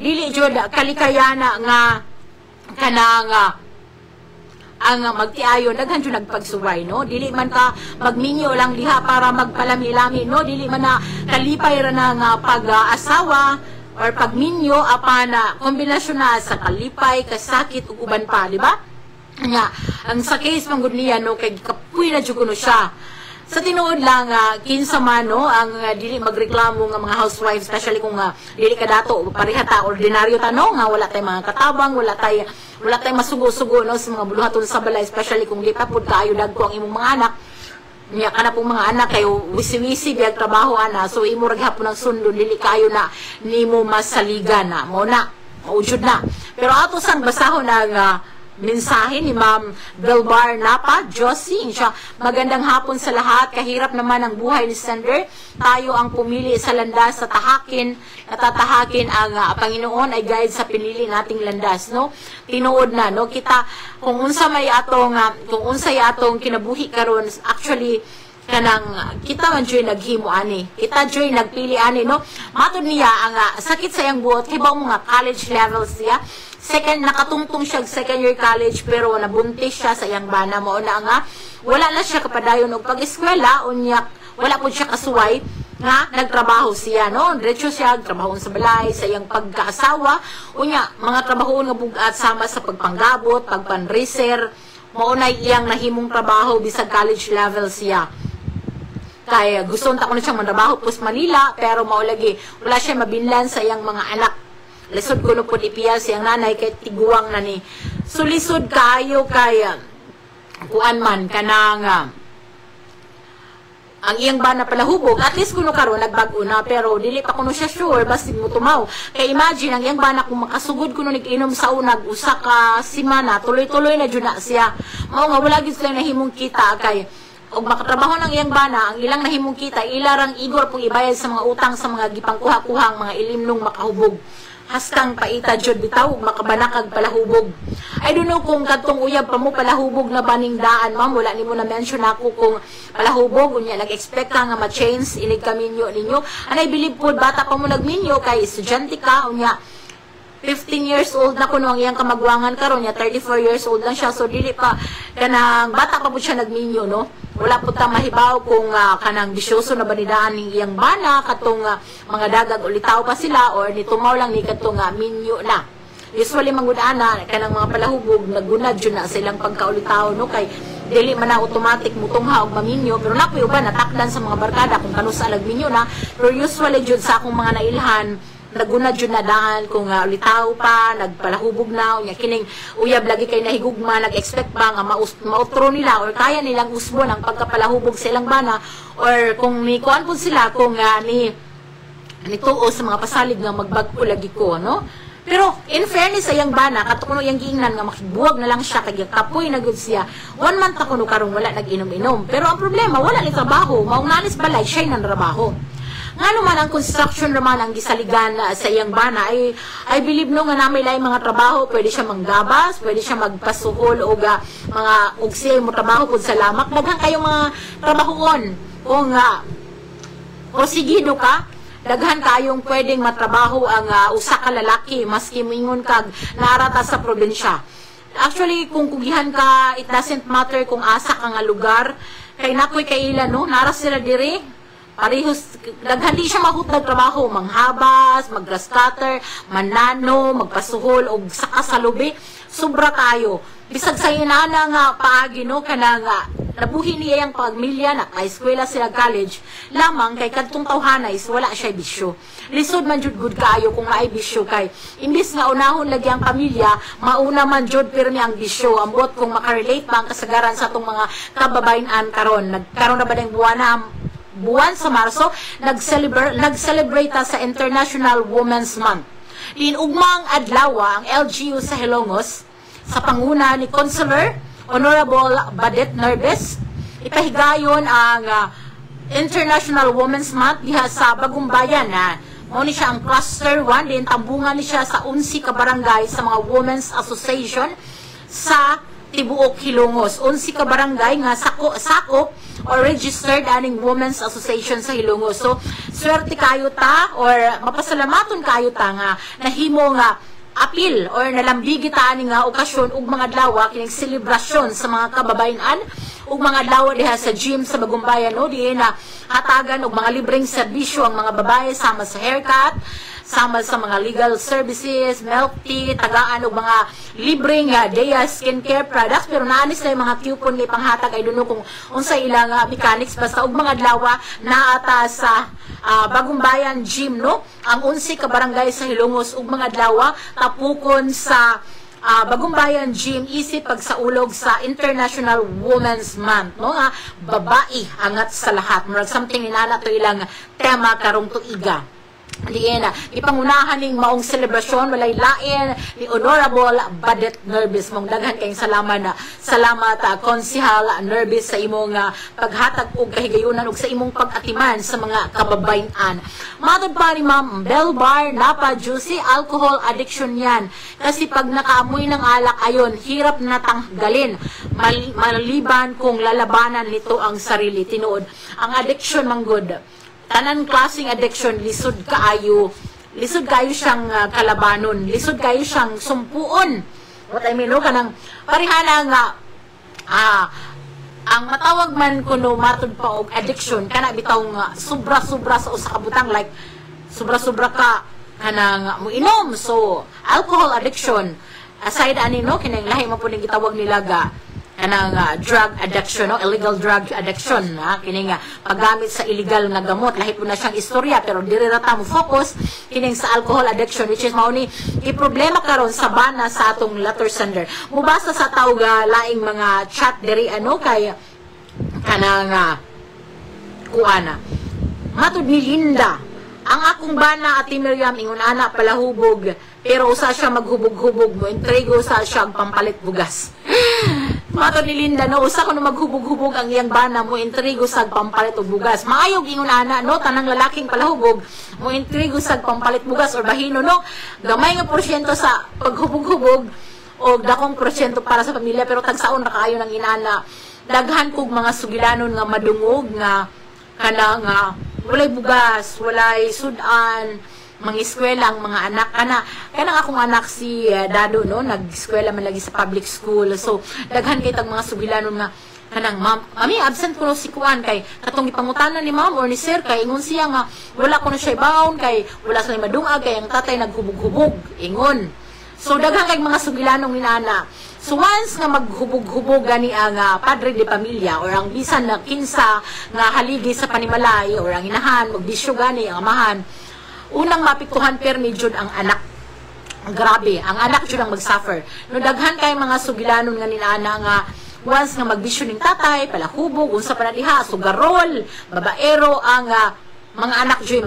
dili jud kalikayana nga kanang ang magtiayon daghan jud nagpagsuway, no, dili man ka magminyo lang diha para magpalami-lami, no, dili man na kalipay ra na nga pag-asawa or pagminyo apan kombinasyon na sa kalipay, kasakit ug uban pa, di ba? Nga ang sa case manggod niya, no, kay kapuy na jud kuno siya. Sa tinuod lang, kinsa man, no, ang dili magreklamo nga mga housewives, especially kung dili ka dato, parihata, ordinaryo tanong, nga wala tay mga katabang, wala tay masugo-sugo, no, sa mga buluhaton sa balay, especially kung di pa pud kaayo dagko ang imong mga anak. Niya ka na pong mga anak kayo wisi-wisi biyag trabaho ana, so imo ra gihapon ang sundo, dili kayo na nimo masaligan na mo na maujud na. Pero ato sang basahon ang mensahe ni Ma'am Belbar Napa, Josie, siya, magandang hapon sa lahat. Kahirap naman ang buhay ni Sender. Tayo ang pumili sa landas sa tahakin, natatahakin ang Panginoon ay guide sa pinili nating landas, no? Tinuod na, no? Kita, kung unsa may atong, kung unsay atong kinabuhi karon, actually, kanang kita man joy naghimo ani, kita joy nagpili ani, no? Matod niya ang sakit sa iyang buot, kay ba mo nga college levels siya, nakatungtong siya second year college pero nabuntis siya sa iyang bana mo na nga wala na siya kapadayon og pag-eskwela, unya wala po siya kasuway nga nagtrabaho siya, no, diretso siya trabaho sa balay sa iyang pagkaasawa, unya mga trabaho nga bugat sama sa pagpanggabot, pagpanreser maunay iyang nahimong trabaho bisag college level siya. Kaya gusto ta ko na siyang mantrabaho pus Manila, pero maulagi wala siya mabinlan sa iyang mga anak. Lisod ko no po ipiyal siyang nanay kay tiguang na ni. So lisod kayo kaya kuan man kanang ang iyang bana palahubog, at least kuno karon nagbago na, pero dili pa kuno siya sure basta mo tumaw. Kay imagine ang iyang bana kung makasugod kuno nig-inom sa unag usa ka semana, tuloy-tuloy na jud na siya. Mao nga wala gid sila nahimong kita kay og makatrabaho ng iyang bana, ang ilang nahimong kita ilarang igor pong ibayad sa mga utang sa mga gipangkuha-kuhang mga ilimnong makahubog. Hastang paita jud bitaw makabanakag palahubog. I don't know kung kadtong uyab pa mo palahubog na baning daan, ma'am, wala nimo na mention ako kung palahubog unya nag-expect ka nga ma-change inig kaminyo ninyo. And I believe po bata pa mo nagminyo kay estudyante ka unya 15 years old na kuno ang iyang kamagwangan karon niya 34 years old lang siya, so dili pa kanang bata pa po siya nagminyo, no. Wala po ta mahibaw kung kanang bisyoso na banidaan ning iyang bana katong mga dagag ulitaw pa sila or nitumaw lang ni katong minyo na. Usually mangudana kanang mga palahubog nagunad jud na silang pagkaulitaw, no, kay dili man na automatic mutungha og maminyo, pero napuy uban natakdan sa mga barkada kung kanusa nagminyo na, pero usually jud sa akong mga nailhan nagunad jud na daan kung ulitaw pa, nagpalahubog na, unya kining uyab lagi kay nahigugma, nag-expect ba nga mautro nila or kaya nilang usbon ang pagkapalahubog sa ilang bana, or kung ni kuan po sila kung ni tuo sa mga pasalig nga magbag-o lagi ko, no. Pero in fairness sa iyang bana katukuno iyang giingnan nga makibuwag na lang siya kay kapoy na gud siya 1 month na kuno karong wala nag-inom-inom, pero ang problema wala ni trabaho, maong nalis balay siya nang trabaho. Nga naman ang construction naman ang gisaligan sa iyang bana ay I believe no nga namay lain mga trabaho, pwede siya manggabas, pwede siya magpasuhol o mga siya mo trabaho pud sa lamak, daghan kayong mga trabahoon kung posigido ka, daghan kayong pwedeng matrabaho ang usa ka lalaki maski mingon kag narata sa probinsya. Actually kung kugihan ka, it doesn't matter kung asa ka nga lugar, kay nakoy kailan no nara sila diri parehos, daghan di siya mahutag trabaho, manghabas, mag-grass cutter, manano, magpasuhol o saka sa lubi, sobra kayo. Bisag sa inana nga paagi, no, kanang nabuhi niya yung pagmilya na kay eskwela sila college, lamang kay kadtong tawhanay wala siya bisyo. Lisod man jud good kayo kung maay bisyo kay imbis nga unahon lagi ang pamilya, mauna man jud pirmi ang bisyo. Ambot kung makarelate ba ang kasagaran sa atong mga kababayan karon. Nagkaroon na ba ng buwan sa Marso, nag-celebrate sa International Women's Month. Linugmang adlaw ang LGU sa Hilongos sa panguna ni Consular Honorable Badet Nerves. Ipahigayon ang International Women's Month diha sa Bagong Bayan na mao ni siya ang Cluster 1, din tambungan ni siya sa 11 ka barangay sa mga Women's Association sa tibuok Hilongos. 11 ka barangay nga sakop or registered aning Women's Association sa Hilongos. So, swerte kayo ta or mapasalamaton kayo ta nga nahimo nga apil or nalambigi ta aning nga okasyon ug mga adlaw kining selebrasyon sa mga kababayan ug mga adlaw diha sa gym sa Bagong Bayan, no, diin na hatagan og mga libreng serbisyo ang mga babae sama sa haircut, sama sa mga legal services, milk tea, tagaan og mga libreng Dea skincare products, pero naanis na yung mga coupon kay panghatag ay duno kung unsa ilang mechanics basta og mga adlaw naata sa Bagong Bayan Gym, no, ang 11 ka barangay sa Hilongos ug mga adlaw tapukon sa Bagong Bayan Gym isip pagsaulog sa International Women's Month, no, nga babae angat sa lahat. Murag something inana to ilang tema karong tuiga. Diyan ipangunahan ning maong selebrasyon walay lain ni Honorable Badet Nerves. Mong daghan kayong salamat Konsehal Nerves sa imong paghatag og kahigayunan ug sa imong pag-atiman sa mga kababayan. Matod pa ni Ma'am Bell Bar, napa juicy alcohol addiction yan. Kasi pag nakaamoy ng alak ayon, hirap na tanggalin. Maliban kung lalabanan nito ang sarili. Tinuod, ang addiction manggod tanan klaseng addiction, lisod kaayo siyang kalabanon, lisod kayo siyang sumpuon. What I mean, no, kanang parihana nga ang matawag man kuno matod pa og addiction kana bitaw nga sobra-sobra sa usa ka butang, like sobra-sobra ka kanang mo inom. So alcohol addiction aside ani, no, kinang lahi man pud gitawag nila kanang drug addiction, no? Illegal drug addiction, kining paggamit sa illegal nga gamot. Lahi po na siyang istorya, pero diri ra ta mo focus kining sa alcohol addiction, which is mao ni problema karon sa bana sa atong letter sender. Mubasa sa tawag laing mga chat diri kay kanang kuana. Matud ni Linda, ang akong bana Ate Miriam ingon ana palahubog, pero usa siya maghubog-hubog mo, intrigo sa siya ang pampalit bugas. Matud ni Linda, no, usa ko no maghubog-hubog ang iyang bana mo, intrigo sa pampalit og bugas. Maayog ingon ana, no, tanang lalaking palahubog mo, intrigo sa pampalit bugas or bahino, no, gamay nga porsyento sa paghubog-hubog o dakong porsyento para sa pamilya, pero tagsaon ra kaayo ng inana. Daghan kog mga sugilanon nga madungog nga kanang walay bugas, walay sudan, mga eskwela ang mga anak kanang akong anak si Dado, no, nag-eskwela man lagi sa public school. So daghan kay tag mga sugilanon nga kanang mami absent ko no si kuan kay katong ipangutanan ni ma'am or ni sir kay ingon siya nga wala ko na siya baon kay wala sa madungag kay ang tatay naghubog-hubog ingon. So daghan kay mga sugilanon ni nana. So once nga maghubog-hubog gani ang padre de pamilya or ang bisan na kinsa nga haligi sa panimalay or ang inahan magbisyo gani ang amahan, unang mapiktuhan permi jud ang anak. Grabe, ang anak jud ang mag-suffer. No daghan kay mga sugilanon nga ninana nga once nga magbisyo ning tatay, palahubog, unsa pa na diha, sugarol, babaero ang mga anak jud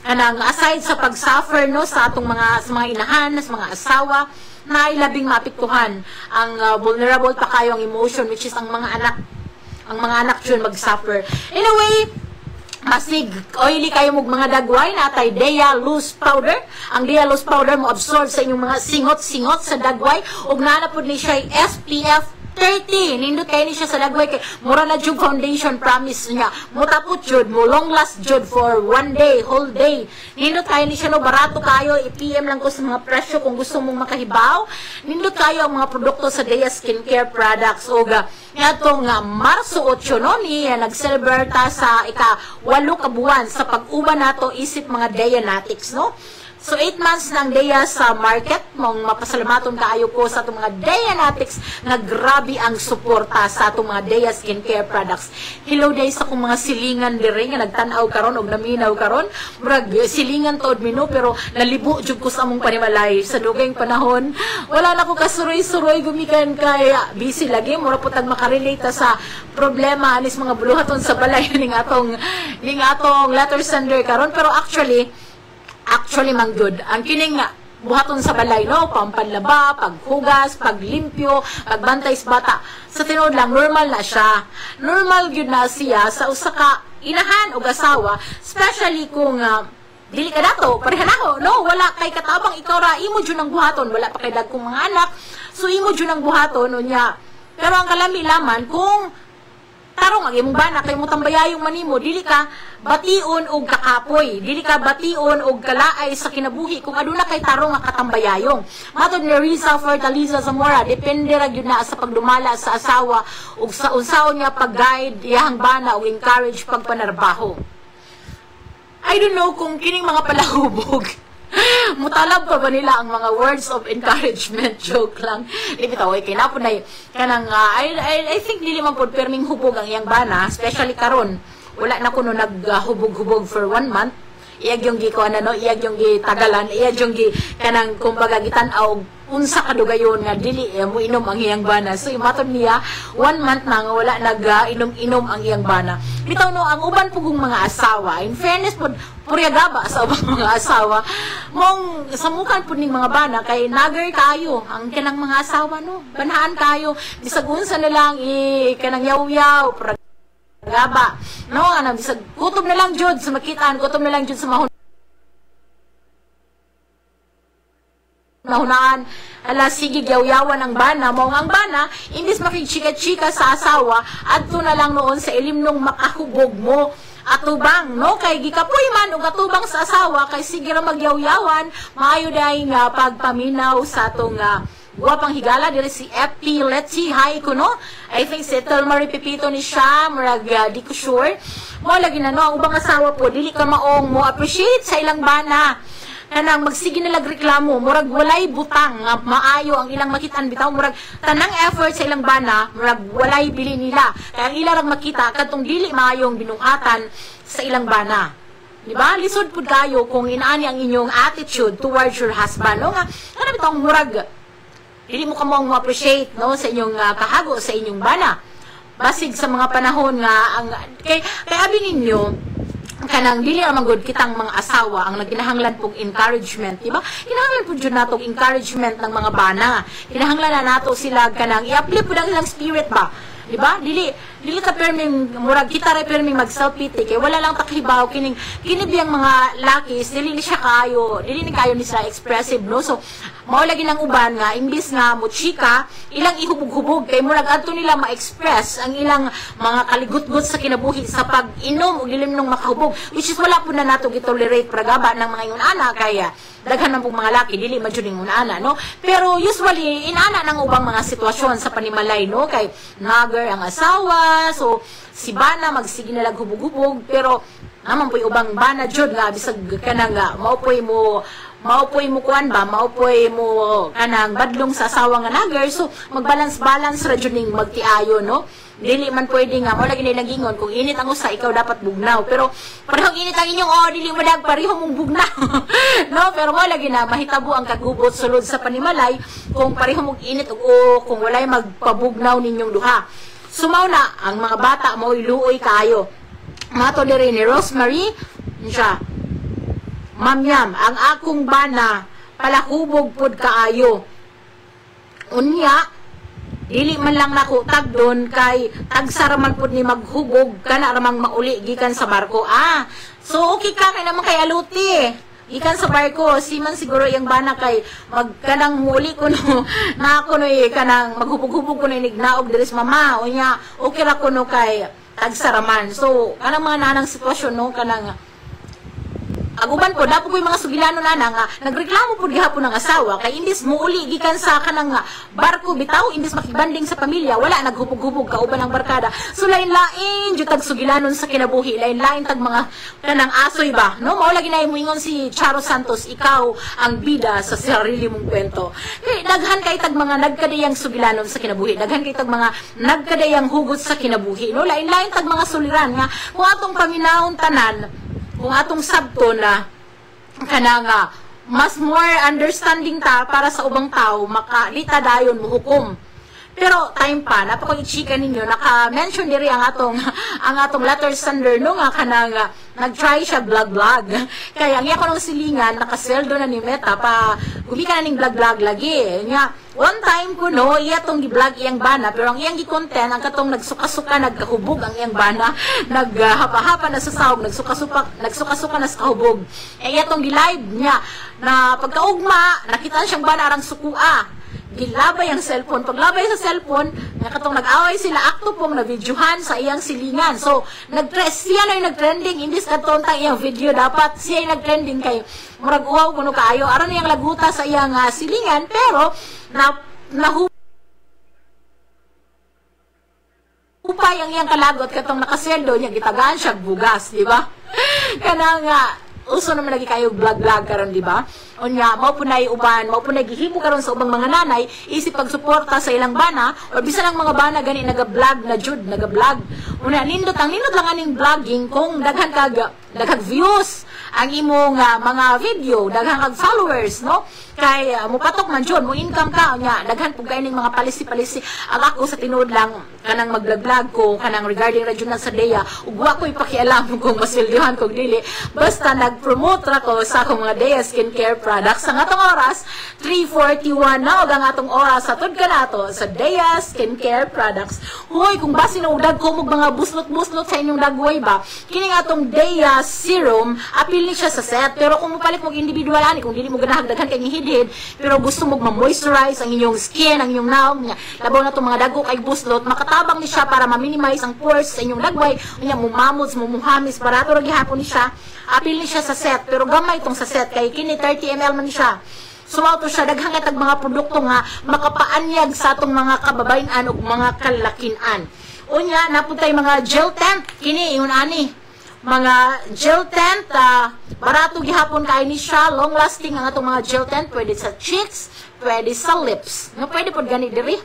kanang aside sa pag-suffer, no, sa atong mga inahan, sa mga asawa, na ilabing mapiktuhan ang vulnerable pa kayo ang emotion, which is ang mga anak yun mag-suffer. Anyway, masig oily kayo mong mga dagway natay Dea loose powder. Ang Dea loose powder mo absorb sa inyong mga singot-singot sa dagway ug nanapod ni siya SPF 30. Nindot kayo ni siya sa dagway kay mura na jud foundation, promise niya. Mutapot jud mo long last jud for one day, whole day. Nindot kayo ni siya, no, barato kayo. I-PM lang ko sa mga presyo kung gusto mong makahibaw. Nindot kayo ang mga produkto sa Dea Skincare Products. O itong Marso 8, no, ni nag-celebrate sa ika-8 kabuwan sa pag-uban nato isip mga Deanatics, no. So 8 months ng Dea sa market, mong mapasalamaton kaayo ko sa itong mga Deanatics na grabe ang suporta sa itong mga Dea Skincare Products. Hello day sa kong mga silingan dire nga nagtanaw karon og naminaw karon. Murag silingan tod mino pero nalibo jud ko sa among panimalay sa dugayng panahon. Wala na ko kasuroy-suroy gumikan kay busy lagi mura putag makarelate sa problema anis mga buluhaton sa balay ning atong letter sender karon, pero actually mang good. Ang kining buhaton sa balay, no, pampanlaba, paghugas, paglimpyo, pagbantay sa bata. Sa tinuod lang, normal na siya. Normal yun na siya sa usa ka inahan o asawa, especially kung dili ka dato, pareha na ako, no, wala kay katabang ikaw ra, imo dyan ang buhaton, wala pa kay dagkong mga anak, so imo dyan ang buhaton, no niya. Pero ang kalami laman, kung tarong ang imong bana kay mo tambayayong manimo, dili ka bation og kakapoy, dili ka bation og kalaay sa kinabuhi kung aduna kay tarong nga katambayayong. Matod ni Riza Fortaleza Zamora, depende ra gyud na sa pagdumala sa asawa ug sa unsaon nga pag-guide iyang bana ug encourage pagpanarbaho. I don't know kung kining mga palahubog mutalab pa ba nila ang mga words of encouragement? Joke lang. Libitaw, kay napon na kanang I think dili man pod perming hubog ang iyang bana, especially karon. Wala na kuno naghubog-hubog for 1 month. Iyag yung gikuan no, iyag yung gitagalan, iyag yung kanang kumbaga gitan-aw unsa kadugayon nga dili mo inom ang iyang bana. So imatod niya 1 month na nga wala nag-inom-inom ang iyang bana. Bitaw no, ang uban pugong mga asawa, in fairness pod puryagaba sa ubang mga asawa, mong samukan po ning mga bana kay nager kayo ang kanang mga asawa, no, banhaan kayo bisag unsa na lang kanang yaw-yaw puryagaba, no, ana bisag kutob na lang jud sa makitaan, kutob na lang jud sa mahon nahunaan, ala sige yaw-yawan ang bana, mao ang bana imbis makichika-chika sa asawa adto na lang noon sa ilimnong makahubog mo atubang, no, kay gikapoy man og atubang sa asawa kay sige ra magyaw-yawan, maayo day nga pagpaminaw sa atong guwapang higala diri si FP Letty Hay ko, no. I think si Telmari Pipito ni siya, murag di ko sure. Mo lagi na no, ang ubang asawa po dili ka maong mo appreciate sa ilang bana. kanang magsige na lagreklamo, murag walay butang nga maayo ang ilang makitaan bitaw, murag tanang effort sa ilang bana, murag walay bili nila. Kaya ang ilang makita kadtong dili maayong binuhatan sa ilang bana. Diba? Lisod pud kayo kung inaani ang inyong attitude towards your husband. No nga, ano bitong murag dili mo ka mo appreciate no sa inyong kahago sa inyong bana. Basig sa mga panahon nga ang kay abi ninyo kanang dili ramang good kitang mga asawa ang nagkinahanglan pong encouragement, di ba? Kinahanglan po jud natong encouragement ng mga bana. Kinahanglan na nato sila kanang i-uplift pud ang ilang spirit ba? Di ba? Dili ka perming murag kita ra perming mag self pity kay wala lang takhibaw kini biyang mga lakis dili ni siya kayo, dili ni kayo ni siya expressive no. So mao lagi ng uban nga imbis nga mo chika ilang ihubog-hubog kay murag adto nila ma-express ang ilang mga kaligutgot sa kinabuhi sa pag-inom og dilim nung makahubog, which is wala po na nato gitolerate pragaba ng mga ingon ana kaya daghan man pong mga laki dili man jud ingon ana no. Pero usually inana nang ubang mga sitwasyon sa panimalay no kay nager ang asawa, so si bana magsige na lag hubog-hubog pero naman po'y ubang bana jud nga bisag kanang maupoy mo kuan ba, maupoy mo kanang badlong sa asawa nga nager, so magbalance-balance ra jud ning magtiayo no. Dili man pwede nga mo lagi nila gingon kung init ang usa ikaw dapat bugnaw, pero parehong init ang inyong dili mo dag pareho mong bugnaw no. Pero mo lagi na mahitabo ang kagubot sulod sa panimalay kung pareho mong init o kung walay magpabugnaw ninyong duha. Sumaw na ang mga bata mo iluoy kayo. Mato diri ni Rosemary siya, Mamyam, ang akong bana palahubog pud kaayo. Unya, dili man lang nako tagdon kay tagsaraman pud ni maghubog kana ramang mauli gikan sa barko. So okay ka kay naman kay aluti. Gikan sa barko, si man siguro yung bana kay magkanang muli kuno na kuno kanang maghubog-hubog kuno nignaog diri sa mama. Unya, okay ra kuno kay tagsaraman. So kanang mga nanang sitwasyon no kanang aguban po dapat ko yung mga sugilano na nga nagreklamo po gihapon ng asawa kay imbis muuli gikan sa kanang barko bitaw imbis makibanding sa pamilya wala naghupog-hupog kauban ng barkada. So lain-lain jud tag sugilanon sa kinabuhi, lain-lain tag mga kanang asoy ba no. Mao lagi na moingon si Charo Santos, ikaw ang bida sa sarili mong kwento. Kay daghan kay tag mga nagkadayang sugilanon sa kinabuhi, daghan kay tag mga nagkadayang hugot sa kinabuhi no. Lain-lain tag mga suliran nga kung atong paminawon tanan, kung atong sabto na kananga mas more understanding ta para sa ubang tao makalita dayon mo hukom. Pero time pa napako-chika ninyo naka-mention diri ang atong letter sender no nga kananga nag-try siya vlog kaya ang iya ko nung silingan nakasweldo na ni Meta pa gumika na ning vlog lagi nya. One time ko no iya tong gi-vlog iyang bana pero ang iyang gi-content ang katong nagsuka-suka nagkahubog ang iyang bana naghapa-hapa na sa sahog nagsuka-suka na sa kahubog iya tong gi-live niya na pagkaugma nakita siyang bana arang sukua gilabay ang cellphone. Paglabay sa cellphone, katong nag-away sila, akto pong na-videohan sa iyang silingan. So, siya na yung nag-trending, imbis katong tang iyang video, dapat siya yung nag-trending kay murag uwaw kuno kaayo. Aron niyang laguta sa iyang silingan, pero upay ang iyang kalagot katong nakasweldo niya, gitagaan siya bugas, di ba? Kanang uso naman lagi kayo vlog karon di ba? Unya mao punay uban, mao punay gihimo karon sa ubang mga nanay isip pagsuporta sa ilang bana or bisan ang mga bana gani naga-vlog na jud, naga-vlog. Unya nindot lang aning vlogging kung daghan kag views ang imong mga video, daghan kag followers no? Kay mupatok man jud mo income ka unya daghan pug kay ning mga palisi ang ako sa tinuod lang kanang mag-vlog ko kanang regarding regional sa DEA ug wa ko ipakialam kung masildihan kog dili basta nag-promote ra ko sa akong mga DEA skincare products. Ang atong oras 3:41 na ug ang atong oras sa tud kanato sa DEA skincare products. Hoy kung basi na udag ko mog mga buslot sa inyong dagway ba kining atong DEA serum apil ni siya sa set pero kung mopalit mo individual ani kung dili mo ganahan daghan kay hidhid pero gusto mo ma-moisturize ang inyong skin, ang inyong naong niya. Labaw na itong mga dago kay buslot, makatabang ni siya para ma-minimize ang pores sa inyong dagway. Kanya mumamods, mumuhamis, barato rin gihapon ni siya. Apil ni siya sa set, pero gamay itong sa set kay kini 30 ml man siya. Sumauto siya, daghang itag mga produkto nga makapaanyag sa atong mga kababayan o mga kalakinan. Unya, napuntay mga gel tent, kini, yun ani. mga gel tent, barato gihapon kay ni siya, long lasting ang atong mga gel tent, pwede sa cheeks, pwede sa lips. No, pwede pod gani diri.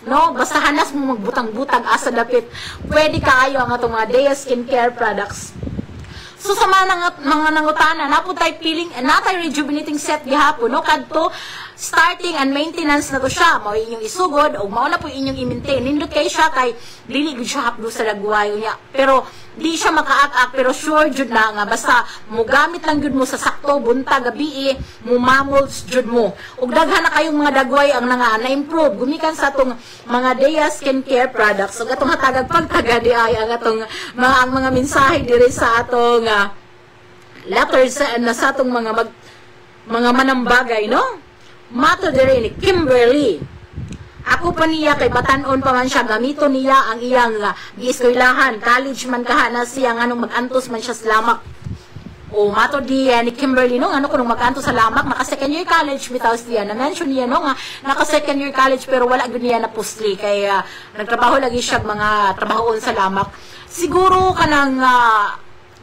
No, basta hanas mo magbutang-butang asa dapit. Pwede kaayo ang atong mga Dea skincare products. So sa mga nangutana, naputay peeling and natay rejuvenating set gihapon, no, kadto starting and maintenance na to siya. Mao inyong isugod o mao na po inyong i-maintain. Nindot kay siya kay dili gud siya hapdo sa lagwayo niya. Pero di siya makaak-ak, pero sure jud na nga basta mo gamit lang jud mo sa sakto buntag gabi mo mamolds jud mo. Ug daghan na kayong mga dagway ang na-improve gumikan sa atong mga Dea skincare products. Ug atong hatagag pagtaga di ay ang atong mga mensahe diri sa atong letters na sa atong mga manambagay, no? Mato diri ni Kimberly. Ako pa niya kay batanon pa man siya, gamito niya ang iyang gieskwelahan, college man kaha na siya nganong magantos man siya sa lamak. O mato di ni Kimberly no ano kuno magantos sa lamak, naka second year college bitaw siya. Na mention niya no nga naka second year college pero wala gud niya na postli kay nagtrabaho lagi siya mga trabahoon sa lamak. Siguro kanang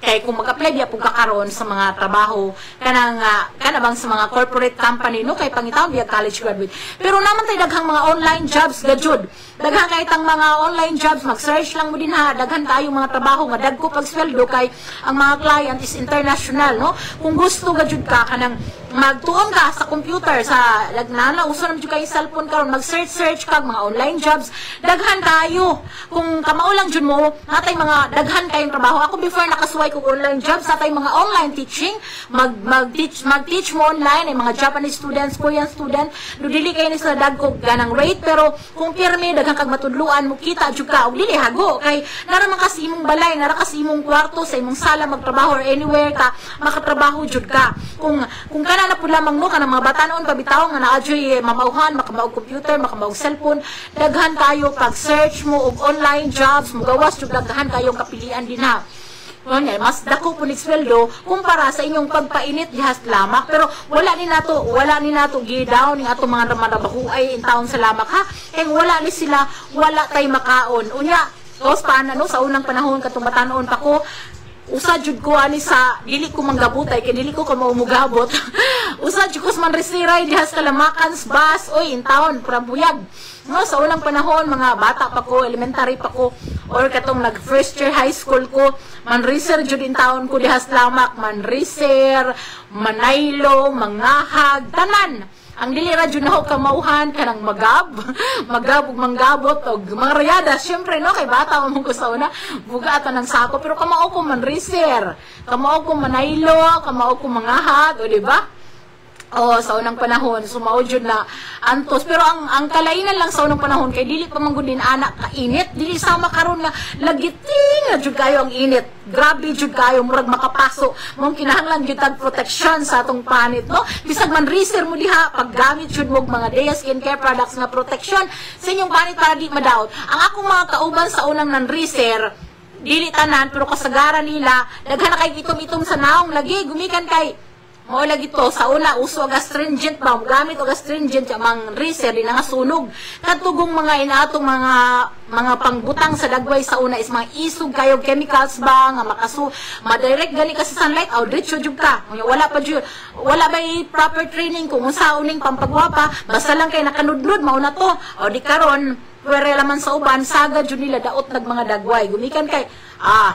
kay kung mag-apply diya pug kakaron sa mga trabaho kanang kanabang sa mga corporate company no kay pangitaon biya college graduate pero naman tay daghang mga online jobs gajud daghan kay tang mga online jobs mag-search lang mo din ha daghan kayo mga trabaho nga dagko pag sweldo kay ang mga client is international no kung gusto gajud ka kanang magtuon ka sa computer sa lagnana uso na jud kay cellphone karon mag-search kag mga online jobs daghan kayo kung kamao lang jud mo natay mga daghan kayong trabaho ako before nakasuway kung online jobs natay mga online teaching mag-teach mo online ay mga Japanese students Korean student do dili kay ni sila dagko ganang rate pero kung pirmi daghang kag matudluan mo kita jud ka og dili hago kay nara man kasi imong balay nara kasi imong kwarto sa imong sala magtrabaho or anywhere ka makatrabaho jud ka kung kana na pud lamang no kanang mga batanon pabitaw nga naadyoy mamauhan makamaog computer makamaog cellphone daghan kayo pag search mo og online jobs mo gawas jud daghan kayong kapilian din ha. Mas dako po ni sweldo kumpara sa inyong pagpainit dihas lamak pero wala ni nato gi-down ning ato mga trabahuay in taon sa lamak ha kay wala ni sila wala tay makaon unya os paana no sa unang panahon katong batanon pa ko usa jud ko ani sa dili ko manggabutay kay dili ko maumugabot usa jud ko man resiray dihas kalamakan bus oy in town prabuyag no sa unang panahon mga bata pa ko elementary pa ko or katong nag first year high school ko manriser jud in town ko dihas lamak manriser manaylo mangahag tanan ang dili ra jud na kamauhan kanang magab ug manggabot og mga rayada syempre no kay bata mo ko sa una buga ata ng sako pero kamao ko manriser kamao ko manaylo kamao ko mangahag o di ba sa unang panahon sumao jud na antos pero ang kalainan lang sa unang panahon kay dili pa man gud din anak kainit dili sama karon nga lagiting na jud kayo ang init grabe jud kayo murag makapaso mong kinahanglan jud tag protection sa atong panit no bisag man research mo diha paggamit jud mo mga Dea skincare products na protection sa inyong panit para di madaot ang akong mga kauban sa unang nan research dili tanan pero kasagaran nila daghan na kay itom-itom sa naong lagi gumikan kay mo lagi to sa una uso og astringent ba gamit og astringent amang research din nga sunog kadtugong mga inatong mga pangbutang sa dagway sa una is mga isog kayo chemicals ba nga madirect gali ka sa sunlight aw diretso jud ka wala ba proper training kung unsa uning pampagwapa basta lang kay nakanudnod mao na to o di karon pwere laman sa uban saga jud nila daot nag mga dagway gumikan kay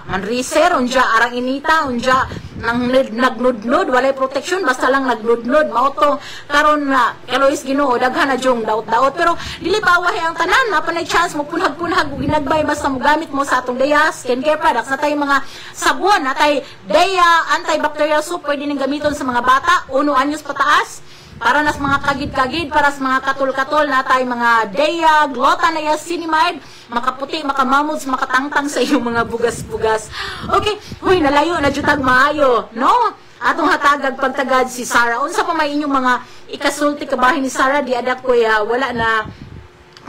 manriser unja arang inita unja nang nagnudnod walay protection basta lang nagnudnod mao to karon na kalois Ginoo daghan na jong daot-daot pero dili bawahi ang tanan napanay chance mo punhag-punhag ug ginagbay basta mo gamit mo sa atong Dea skincare products natay mga sabon natay Dea antibacterial soap pwede ning gamiton sa mga bata 1 anyos pataas para nas mga kagid-kagid para sa mga katul-katul natay mga Dea glutathione makaputi makamamods makatangtang sa iyong mga bugas-bugas okay huy nalayo na jutag maayo no atong hatagag pagtagad si Sarah unsa pa may inyong mga ikasulti kabahin ni Sarah di adak ko wala na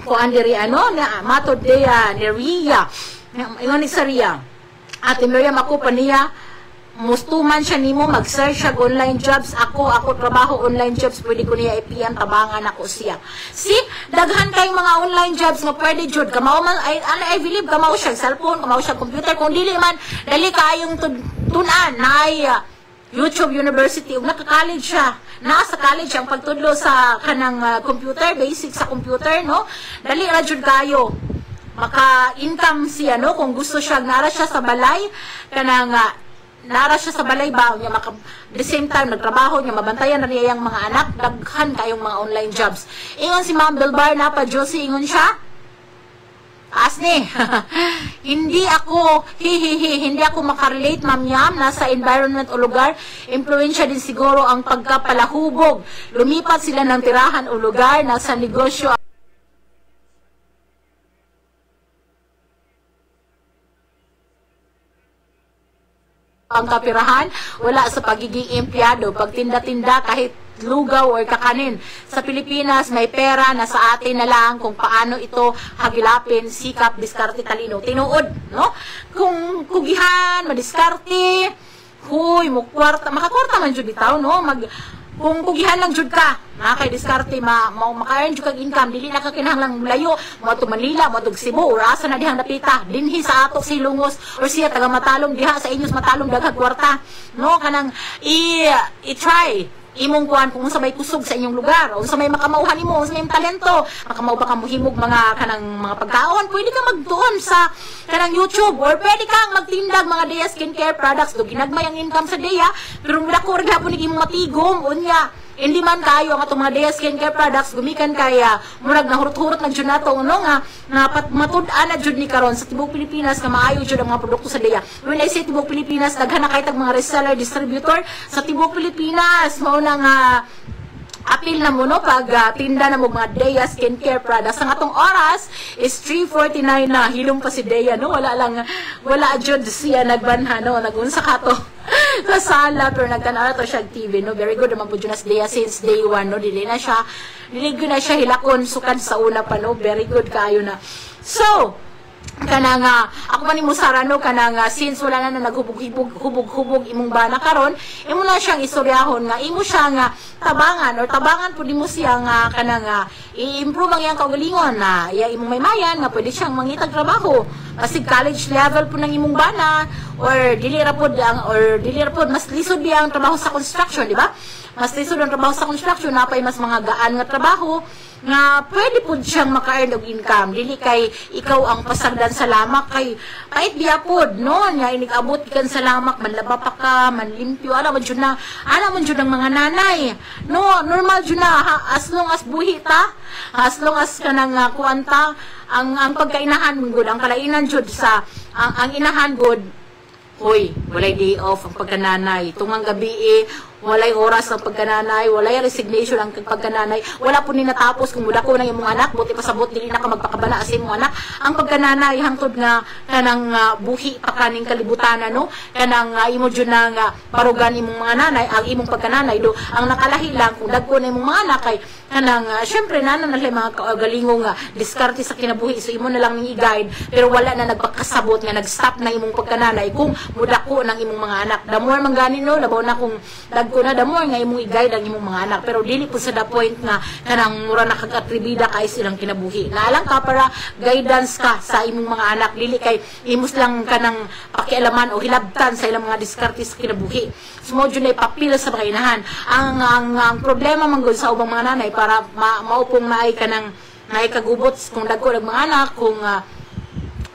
ko andiri ano na mato Dea ni Ria ingon ni Saria ate Miriam ako pa niya mustuman siya nimo mag-search siya online jobs ako trabaho online jobs pwede ko niya i-PM tabangan ako siya daghan kayong mga online jobs nga pwede jud kamao man I believe kamao siya cellphone kamao siya computer kung dili man dali kayong tunan na ay YouTube University ug naka-college siya. Nasa college ang pagtudlo sa kanang computer, basic sa computer, no? Dali ra jud kayo. Maka-income siya, no? Kung gusto siya, nara siya sa balay, kanang nara siya sa balay ba niya the same time nagtrabaho niya, mabantayan na niya yung mga anak, daghan kayong mga online jobs. Ingon si Ma'am Belbar na pa Josie, ingon siya, Asni, hindi ako makarelate, Ma'am Yam, nasa environment o lugar, impluensya din siguro ang pagkapalahubog. Lumipat sila ng tirahan o lugar, nasa negosyo ang kapirahan, wala sa pagiging empleyado, pagtinda-tinda kahit lugaw or kakanin. Sa Pilipinas, may pera, nasa atin na lang kung paano ito hagilapin, sikap, diskarte, talino. Tinuod, no? Kung kugihan, madiskarte, huy, makakwarta man jud bitaw, no? Kung kugihan lang jud ka, kay diskarte, maka-earn jud kag income, dili na ka kinahanglang layo, mo to Manila, mo to Cebu, or asa na dihang napita, dinhi sa ato si Lungos, or siya taga Matalom, diha sa inyos Matalom, daghang kwarta, no? Kanang, i-try, imong kuan kung unsa may kusog sa inyong lugar, unsa may makamauhan nimo, unsa may talento, makamao ba ka mohimog mga kanang mga pagkaon, pwede ka magtuon sa kanang YouTube or pwede kang magtindag mga Dea skincare products do ginagmay ang income sa Dea, pero dako ra gyapon ning imong matigom unya. Hindi man kayo ang atong mga Dea skincare products gumikan kaya murag nahurot-hurot nag jud nato uno nga matud-an na jud ni karon sa tibuok Pilipinas nga maayo jud ang mga produkto sa Dea. When I say tibuok Pilipinas, daghan na kay tag mga reseller, distributor sa tibuok Pilipinas, mao na nga apil na mo no pag tinda na mo mga Dea skincare products. Ang atong oras is 3:49 na, hilom pa si Dea, no? Wala jud siya nagbanha, no? Nagunsa ka to sa sala, pero nagtanaw to siya TV, no? Very good naman po dyan as Dea since day 1, no? Dili na siya hilakon sukad sa una pa, no? Very good kayo na. So, kanang ako man nimo sarano kanang since wala na naghubog-hubog imong bana karon, imo na siyang istoryahon nga imo siya nga tabangan pud nimo siya nga kanang i-improve ang iyang kaugalingon na imong maymayan nga pwede siyang mangitag trabaho kasi college level po ng imong bana or dili ra pod mas lisod biya ang trabaho sa construction, di ba? Mas lisod ang trabaho sa construction, napay mas mga gaan nga trabaho nga pwede po siyang maka-earn og income, dili kay ikaw ang pasagdan sa lamak kay kahit biya pod, no? Nya inig-abot kan sa lamak, manlaba pa ka, manlimpyo, ala man jud ang mga nanay, no? Normal jud na as long as buhi ta, as long as kanang kuanta ang pagkainahan good, ang kalainan jud sa ang inahan good. Hoy, walay day off ang pagkananay. Tungang gabi walay oras ang pagkananay, walay resignation ang pagkananay. Wala po ni natapos kung mudako ng imong anak, buti pasabot dili na ka magpakabana sa imong anak. Ang pagkananay hangtod nga kanang buhi pa kaning kalibutan, no? Kanang imo jud nang parugan imong mga nanay, ang imong pagkananay do. Ang nakalahi lang kung dagko na imong mga anak kay kanang syempre nanan na mga kaugalingong diskarte sa kinabuhi, so imo na lang ning i-guide, pero wala na nagpakasabot nga nag-stop na imong pagkananay kung mudako ng imong mga anak. Damor man gani, no? Labaw na kung dagko na damor nga imong i-guide ang imong mga anak, pero dili po sa the point nga kanang mura na kag-atribida kay silang kinabuhi. Naalang ka para guidance ka sa imong mga anak, dili kay imos lang kanang pakialaman o hilabtan sa ilang mga diskarte sa kinabuhi. Sumo jud na ipapila sa mga inahan. Ang problema man gud sa ubang mga nanay para maupong naay kanang naikagubot kung dagko ng mga anak, kung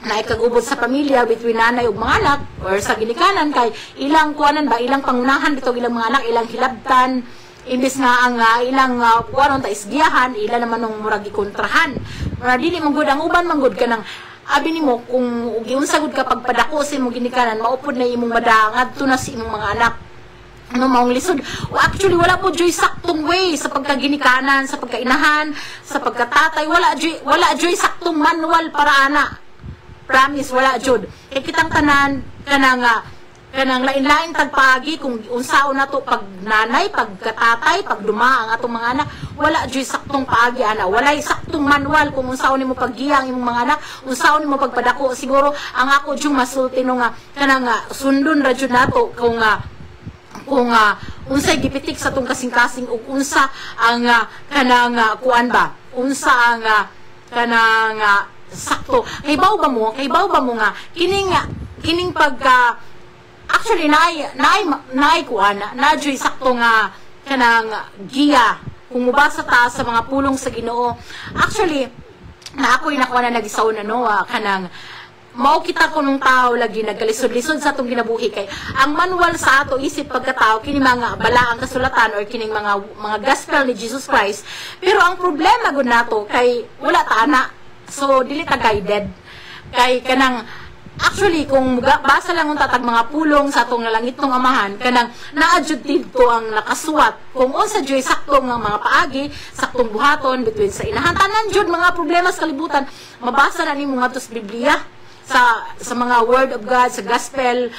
naikagubot sa pamilya between nanay ug mga anak or sa ginikanan kay ilang kuanan ba, ilang pangunahan dito ilang mga anak, ilang hilabtan imbis nga ang ilang kuanon ta isgiyahan, ila naman nung murag ikontrahan. Mura dili man gud ang uban man gud kanang abi nimo kung giunsagod ka pagpadako sa imong ginikanan, maupod na imong madangad to na sa imong mga anak. Ano maong lisod. Actually, wala po joy saktong way sa pagkaginikanan, sa pagkainahan, sa pagkatatay. Wala joy saktong manual para ana. Promise, wala jud. Kaya kitang tanan, kanang lain-lain tagpagi, kung unsaon na to pag nanay, pagkatatay, pagduma ang atong mga anak, wala joy saktong paagi ana. Wala saktong manual kung unsaon nimo paggiyang imong mga anak, unsaon nimo pagpadako. Siguro, ang ako jung masulti no nga, kanang sundon ra jud nato kung unsay gipitik sa tong kasing-kasing ug unsa ang kanang kuan ba, unsa ang kanang sakto. Kaybaw ba mo nga kining actually naay kuan na joy sakto nga kanang giya kung mubasa ta sa mga pulong sa Ginoo. Actually na ako'y nakuha na nagisaw na no kanang mao kita ko nung tao lagi nagkalisod-lisod sa atong ginabuhi kay ang manual sa ato isip pagkatao kini mga balaang kasulatan or kining mga gospel ni Jesus Christ. Pero ang problema gud nato kay wala ta ana, so dili ta guided kay kanang actually kung basa lang ang tatag mga pulong sa atong langit ng amahan kanang naadjud dito ang nakasuwat kung unsa joy saktong nga mga paagi saktong buhaton between sa inahan tanan jud mga problema sa kalibutan mabasa na nimo ngadto sa Biblia sa mga word of God, sa gospel,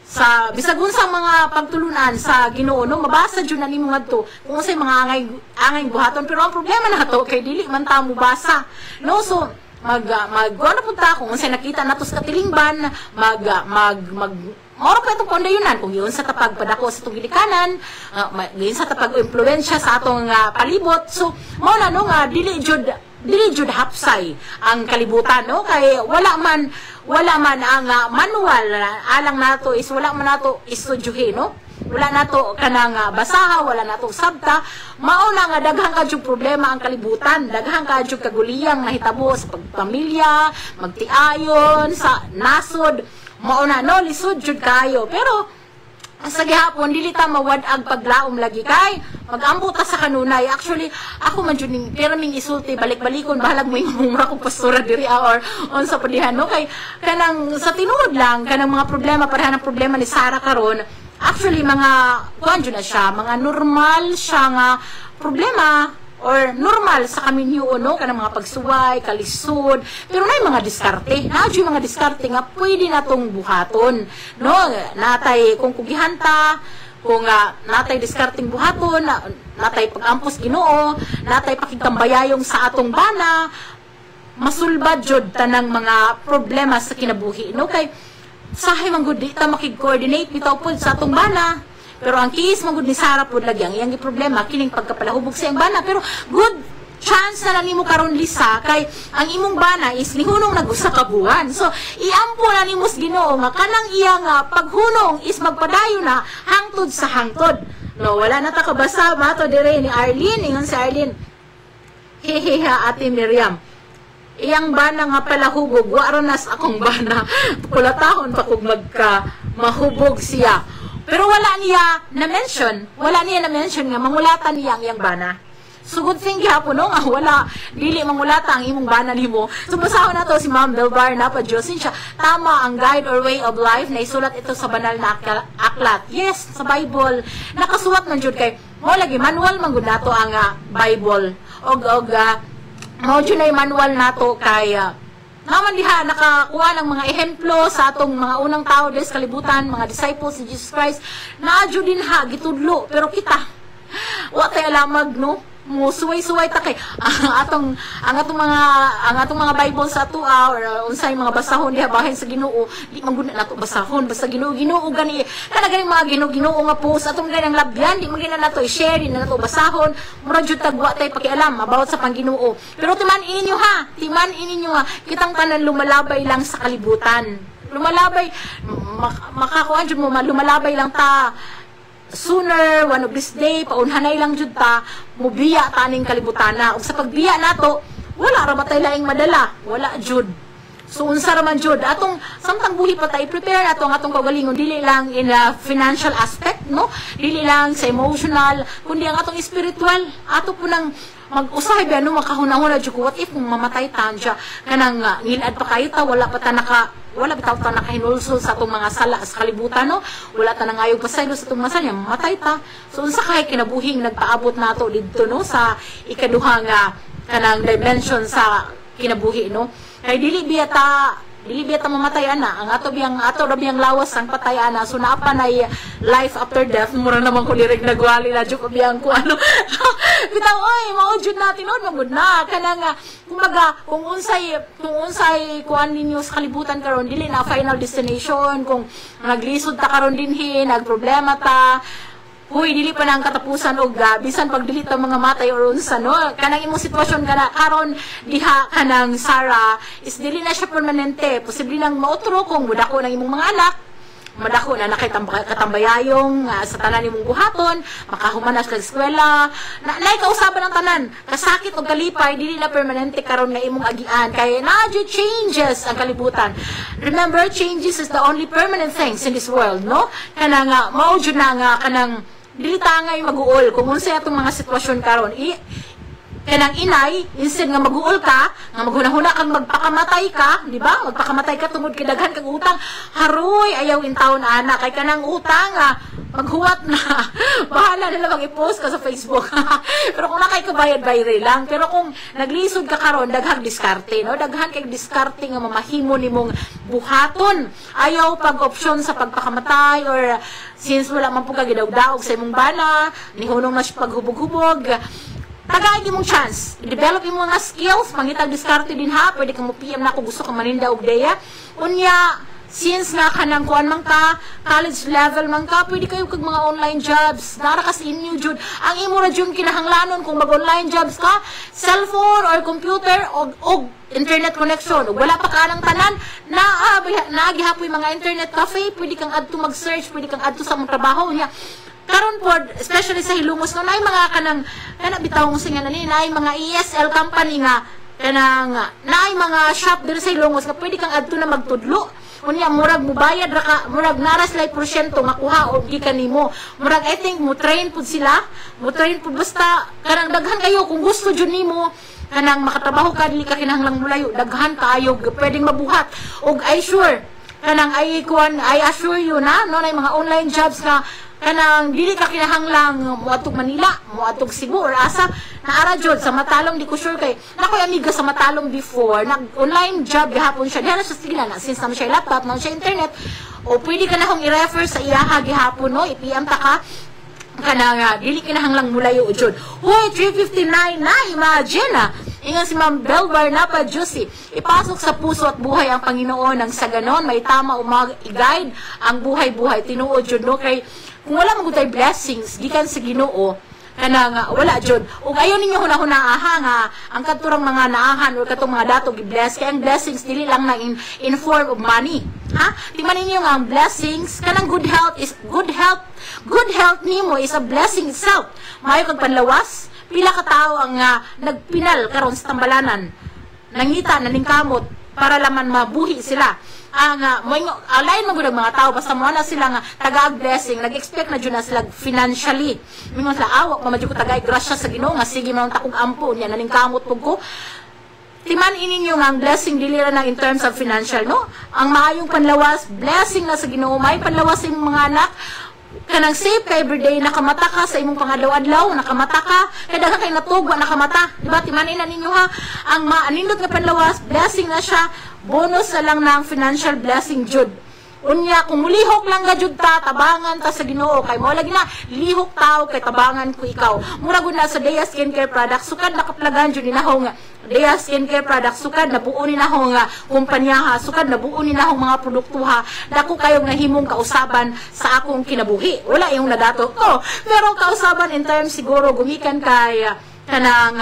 sa bisag unsang mga pagtulunan sa Ginoo no mabasa jud na nimo ngadto kung unsay mga angay buhaton. Pero ang problema nato kay dili man ta mo basa no, so ano punta kung unsay nakita nato sa katilingban moro pa itong pondayunan kung yun sa tapag padako sa itong gilikanan yun sa tapag impluensya sa atong palibot. So mao na no nga dili jud hapsay ang kalibutan no kay wala man ang manual alang nato is wala man nato istudyuhin no, wala nato kanang basaha, wala nato sabta. Mao na nga daghang ka jud problema ang kalibutan, daghang ka jud kaguliyang nahitabo sa pagpamilya, magtiayon sa nasod. Mao na no lisod jud kayo. Pero sa gihapon dili ta mawad-ag paglaom lagi kay magambo ta sa kanunay. Actually ako man jud ning pero ming isulti balik-balikon bahalag mo imong ko pastora diri or unsa padihan no kay kanang sa tinuod lang kanang mga problema pareha ng problema ni Sarah karon. Actually mga kuan jud na siya mga normal siya nga problema or normal sa kami niyo no kanang mga pagsuway, kalisod, pero nay mga diskarte. Naadyo mga diskarte nga pwede natong buhaton no, natay kung kugihanta, kung natay diskarting buhaton, natay pagampos Ginoo, natay pakigtambayayong sa atong bana, masulbad jud tanang mga problema sa kinabuhi no kay sahay man gud di ta makig-coordinate bitaw pod sa atong bana. Pero ang kiis magud ni Sarah pod lagi ang iyang problema kining pagkapalahubog sa iyang bana. Pero good chance na lang nimo karon Lisa kay ang imong bana is nihunong nagusa ka buwan. So iampo na nimo sa Ginoo nga kanang iyang paghunong is magpadayon na hangtod sa hangtod. No, wala na ta kabasa mato dire ni Arlene, ingon si Arlene. Heheha Ate Miriam. Iyang bana nga palahubog wa nas akong bana. Kulatahon pa kog mahubog siya. Pero wala niya na-mention nga mangulatan niya ang iyang bana. So good thing gihapon no nga wala dili mangulata ang imong bana nimo. So basahon nato si Ma'am Belbar na pa Diyosin siya. Tama ang guide or way of life na isulat ito sa banal na aklat. Yes, sa Bible nakasulat man jud kay mo lagi manual man gud nato ang Bible. Mao jud na manual nato kay naman diha nakakuha ng mga ehemplo sa atong mga unang tao des kalibutan, mga disciples ni Jesus Christ. Naadyo din ha gitudlo pero kita wa tay alamag no mo suway-suway ta kay ang atong mga Bible sa ato or unsay mga basahon diha bahin sa Ginoo di man gud nato basahon basta Ginoo gani kana gani mga Ginoo nga post atong ganang labyan di man gina nato i-share di na nato basahon mura jud tagwa tay pakialam about sa Pangginoo. Pero timan inyo ha kitang tanan lumalabay lang sa kalibutan, lumalabay makakuan jud mo lumalabay lang ta. Sooner, one of this day, paunhanay lang jud ta, mubiya taning kalibutana. Ug sa pagbiya nato, wala ra matay laing madala, wala jud. So unsa ra man jud atong samtang buhi pa tay prepare atong kaugalingon dili lang in a financial aspect no, dili lang sa emotional, kundi ang atong spiritual. Ato po nang mag-usahay ba no makahunahuna jud what if kung mamatay tanja kanang ngilad pa kayo ta wala bitaw ta nakahinulsol sa atong mga sala sa kalibutan no, wala ta nangayog pasaylo sa atong masanya mamatay ta. So unsa kay kinabuhing nagpaabot nato didto no sa ikaduha nga kanang dimension sa kinabuhi no, kay dili biya ta mamatay ana ang ato biyang lawas ang patay ana. So naapa na life after death mura naman ko direk nagwali na jud ko biyang ko ano bitaw oy mao jud natin on magud na kanang kumbaga kung unsay kuan ninyo sa kalibutan karon dili na final destination. Kung naglisod ta karon dinhi nagproblema ta huy dili pa nang katapusan og bisan pag dili ta mga matay or unsa no kanang imong sitwasyon kana karon diha kanang Sarah is dili na siya permanente, posible nang mautro kung mudako ng imong mga anak madako na katambayayong sa tanan nimong buhaton, makahumanas kag eskwela, naay kausaban ang tanan, kasakit o kalipay dili na permanente karon nga imong agian kay na changes ang kalibutan. Remember, changes is the only permanent things in this world, no? Kana nga mao jud na nga kanang dili ta ngay mag-uol kung unsa atong mga sitwasyon karon. Kanang inay, instead nga mag-uol ka, nga maghuna-huna kang magpakamatay ka, di ba? Magpakamatay ka tungod kay daghan kag utang. Haroy, ayaw in taon ana kay kanang utang nga maghuwat na. Bahala na lang i-post ka sa Facebook. Pero kung nakay kabayad bayre lang, pero kung naglisod ka karon daghang diskarte, no? Daghan kay diskarte nga mamahimo nimong buhaton. Ayaw pag-opsyon sa pagpakamatay or since wala man pug gidawdaog sa imong bana, nihunong na siya paghubog-hubog. Tagay mong chance. I-develop yung mga skills, mangitag diskarte din ha. Pwede kang mo-PM na kung gusto kang maninda og deya. Unya, since nga kanang kuan man ka, college level man ka, pwede kayo kag mga online jobs. Narakas inyo jud. Ang imo ra jud kinahanglanon kung mag-online jobs ka, cellphone or computer og internet connection. Wala pa ka ng tanan, naagihapoy mga internet cafe, pwede kang adto mag-search, pwede kang adto sa mong trabaho niya. Karon po, especially sa Hilongos, no, naay mga kanang bitaw mo singa nani, naay mga ESL company nga kanang naay mga shop dir sa Hilongos nga pwede kang adto na magtudlo. Unya murag mubayad ra ka, murag naras lay porsyento makuha og gikan nimo. Murag I think mo train pud sila, mo train pud basta kanang daghan kayo kung gusto jud nimo kanang makatrabaho ka dili ka kinahanglang mulayo, daghan kaayo pwedeng mabuhat. Og I sure kanang I assure you na no, naay mga online jobs nga kanang dili ka kinahanglang moadtog Manila, moadtog Cebu or asa naara jud sa Matalong. Di ko sure kay nakoy amiga sa Matalong before nag online job gihapon siya diha sa sila na since naman siya laptop na siya internet o pwede ka na kong i-refer sa iyaha gihapon no, i-PM ta ka kanang dili kinahanglang mulayo jud. Hoy 3:59 na, imagine ingon si Ma'am Belbar Napa Juicy, ipasok sa puso at buhay ang Panginoon nang sa ganon may tama i-guide ang buhay-buhay tinuod jud no, kay kung wala mo tay blessings gikan sa Ginoo kanang wala jud. Ug ayon ninyo hunahunaaha nga ang kadturang mga naahan or katong mga dato gi-bless kay ang blessings dili lang na in form of money. Ha? Tingnan ninyo nga ang blessings kanang good health nimo is a blessing itself. Maayo kag panlawas, pila ka tawo ang nagpinal karon sa tambalanan. Nangita naningkamot para laman mabuhi sila. Alain mo gud mga tao basta mo na sila nga taga blessing, nag-expect na jud na sila financially. Mingon sa awak mamadyo ko tagay grasya sa Ginoo nga sige man takong ampo niya naningkamot pug ko. Timan ininyo nga ang blessing dili ra na in terms of financial no. Ang maayong panlawas, blessing na sa Ginoo, may panlawas sa imong mga anak. Kanang safe ka everyday, nakamata ka sa imong pangadlaw-adlaw, nakamata ka, kaya daghang kay natugwa nakamata. Diba, timanin na ninyo ha, ang maanindot nga panlawas, blessing na siya, bonus na lang na ang financial blessing jud. Unya, kung mulihok lang ga jud ta, tabangan ta sa Ginoo, kay mo lagi na, lihok tao, kay tabangan ko ikaw. Mura gud na sa Dea Skincare Products, sukad nakaplagan jud ninahong nga, Dea Skincare Products, sukad nabuo ninahong nga kumpanyaha, sukad nabuo ninahong mga produktuha, dako kayong nahimong kausaban sa akong kinabuhi. Wala yung nadato ko, pero kausaban in terms siguro gumikan kay kanang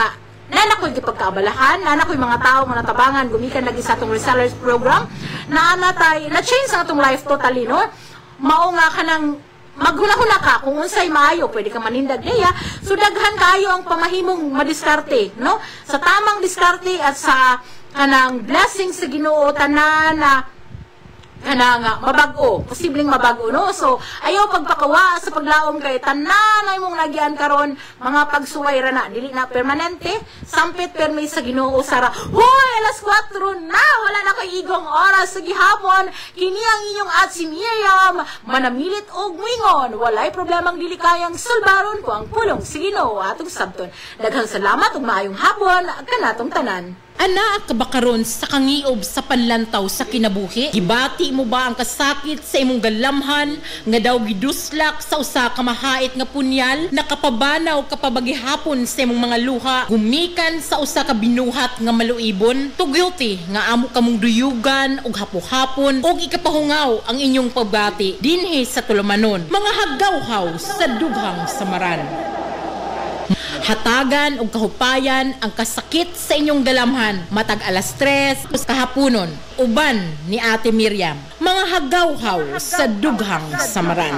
nana ko'y gipagkaabalahan, nana ko'y mga tao nga natabangan, gumikan lagi sa atong resellers program, na-change ang atong life totally, no? Mao nga kanang maghuna-huna ka, kung unsay maayo, pwede ka manindag deya, so daghan kayo ang pamahimong madiskarte, no? Sa tamang diskarte at sa kanang blessing sa Ginoo, tanan na kanang mabago, posibleng mabago no. So ayaw pagpakawa sa paglaom kay tanan ay mong nagyan karon mga pagsuway ra na dili na permanente, sampit permi sa Ginoo sara. Hoy, alas 4 na, wala na kay igong oras sa gihapon. Kini ang inyong at si Miriam, manamilit og muingon, walay problemang dili kayang sulbaron ko ang pulong sa Ginoo atong sabton. Daghang salamat ug maayong hapon kanatong tanan. Ana ka ba karon sa kangiob sa panlantaw sa kinabuhi? Gibati mo ba ang kasakit sa imong galamhan nga daw giduslak sa usa ka mahait nga punyal? Nakapabanaw ka pa ba gihapon sa imong mga luha? Gumikan sa usa ka binuhat nga maluibon? To guilty nga amo kamong duyugan og hapo-hapon og ikapahungaw ang inyong pabati dinhi sa tulumanon. Mga haggawhaw sa dughang samaran. Hatagan o kahupayan ang kasakit sa inyong galamhan matag alas 3 kahaponon uban ni Ate Miriam. Mga mga hagawhaw sa dughang samaran.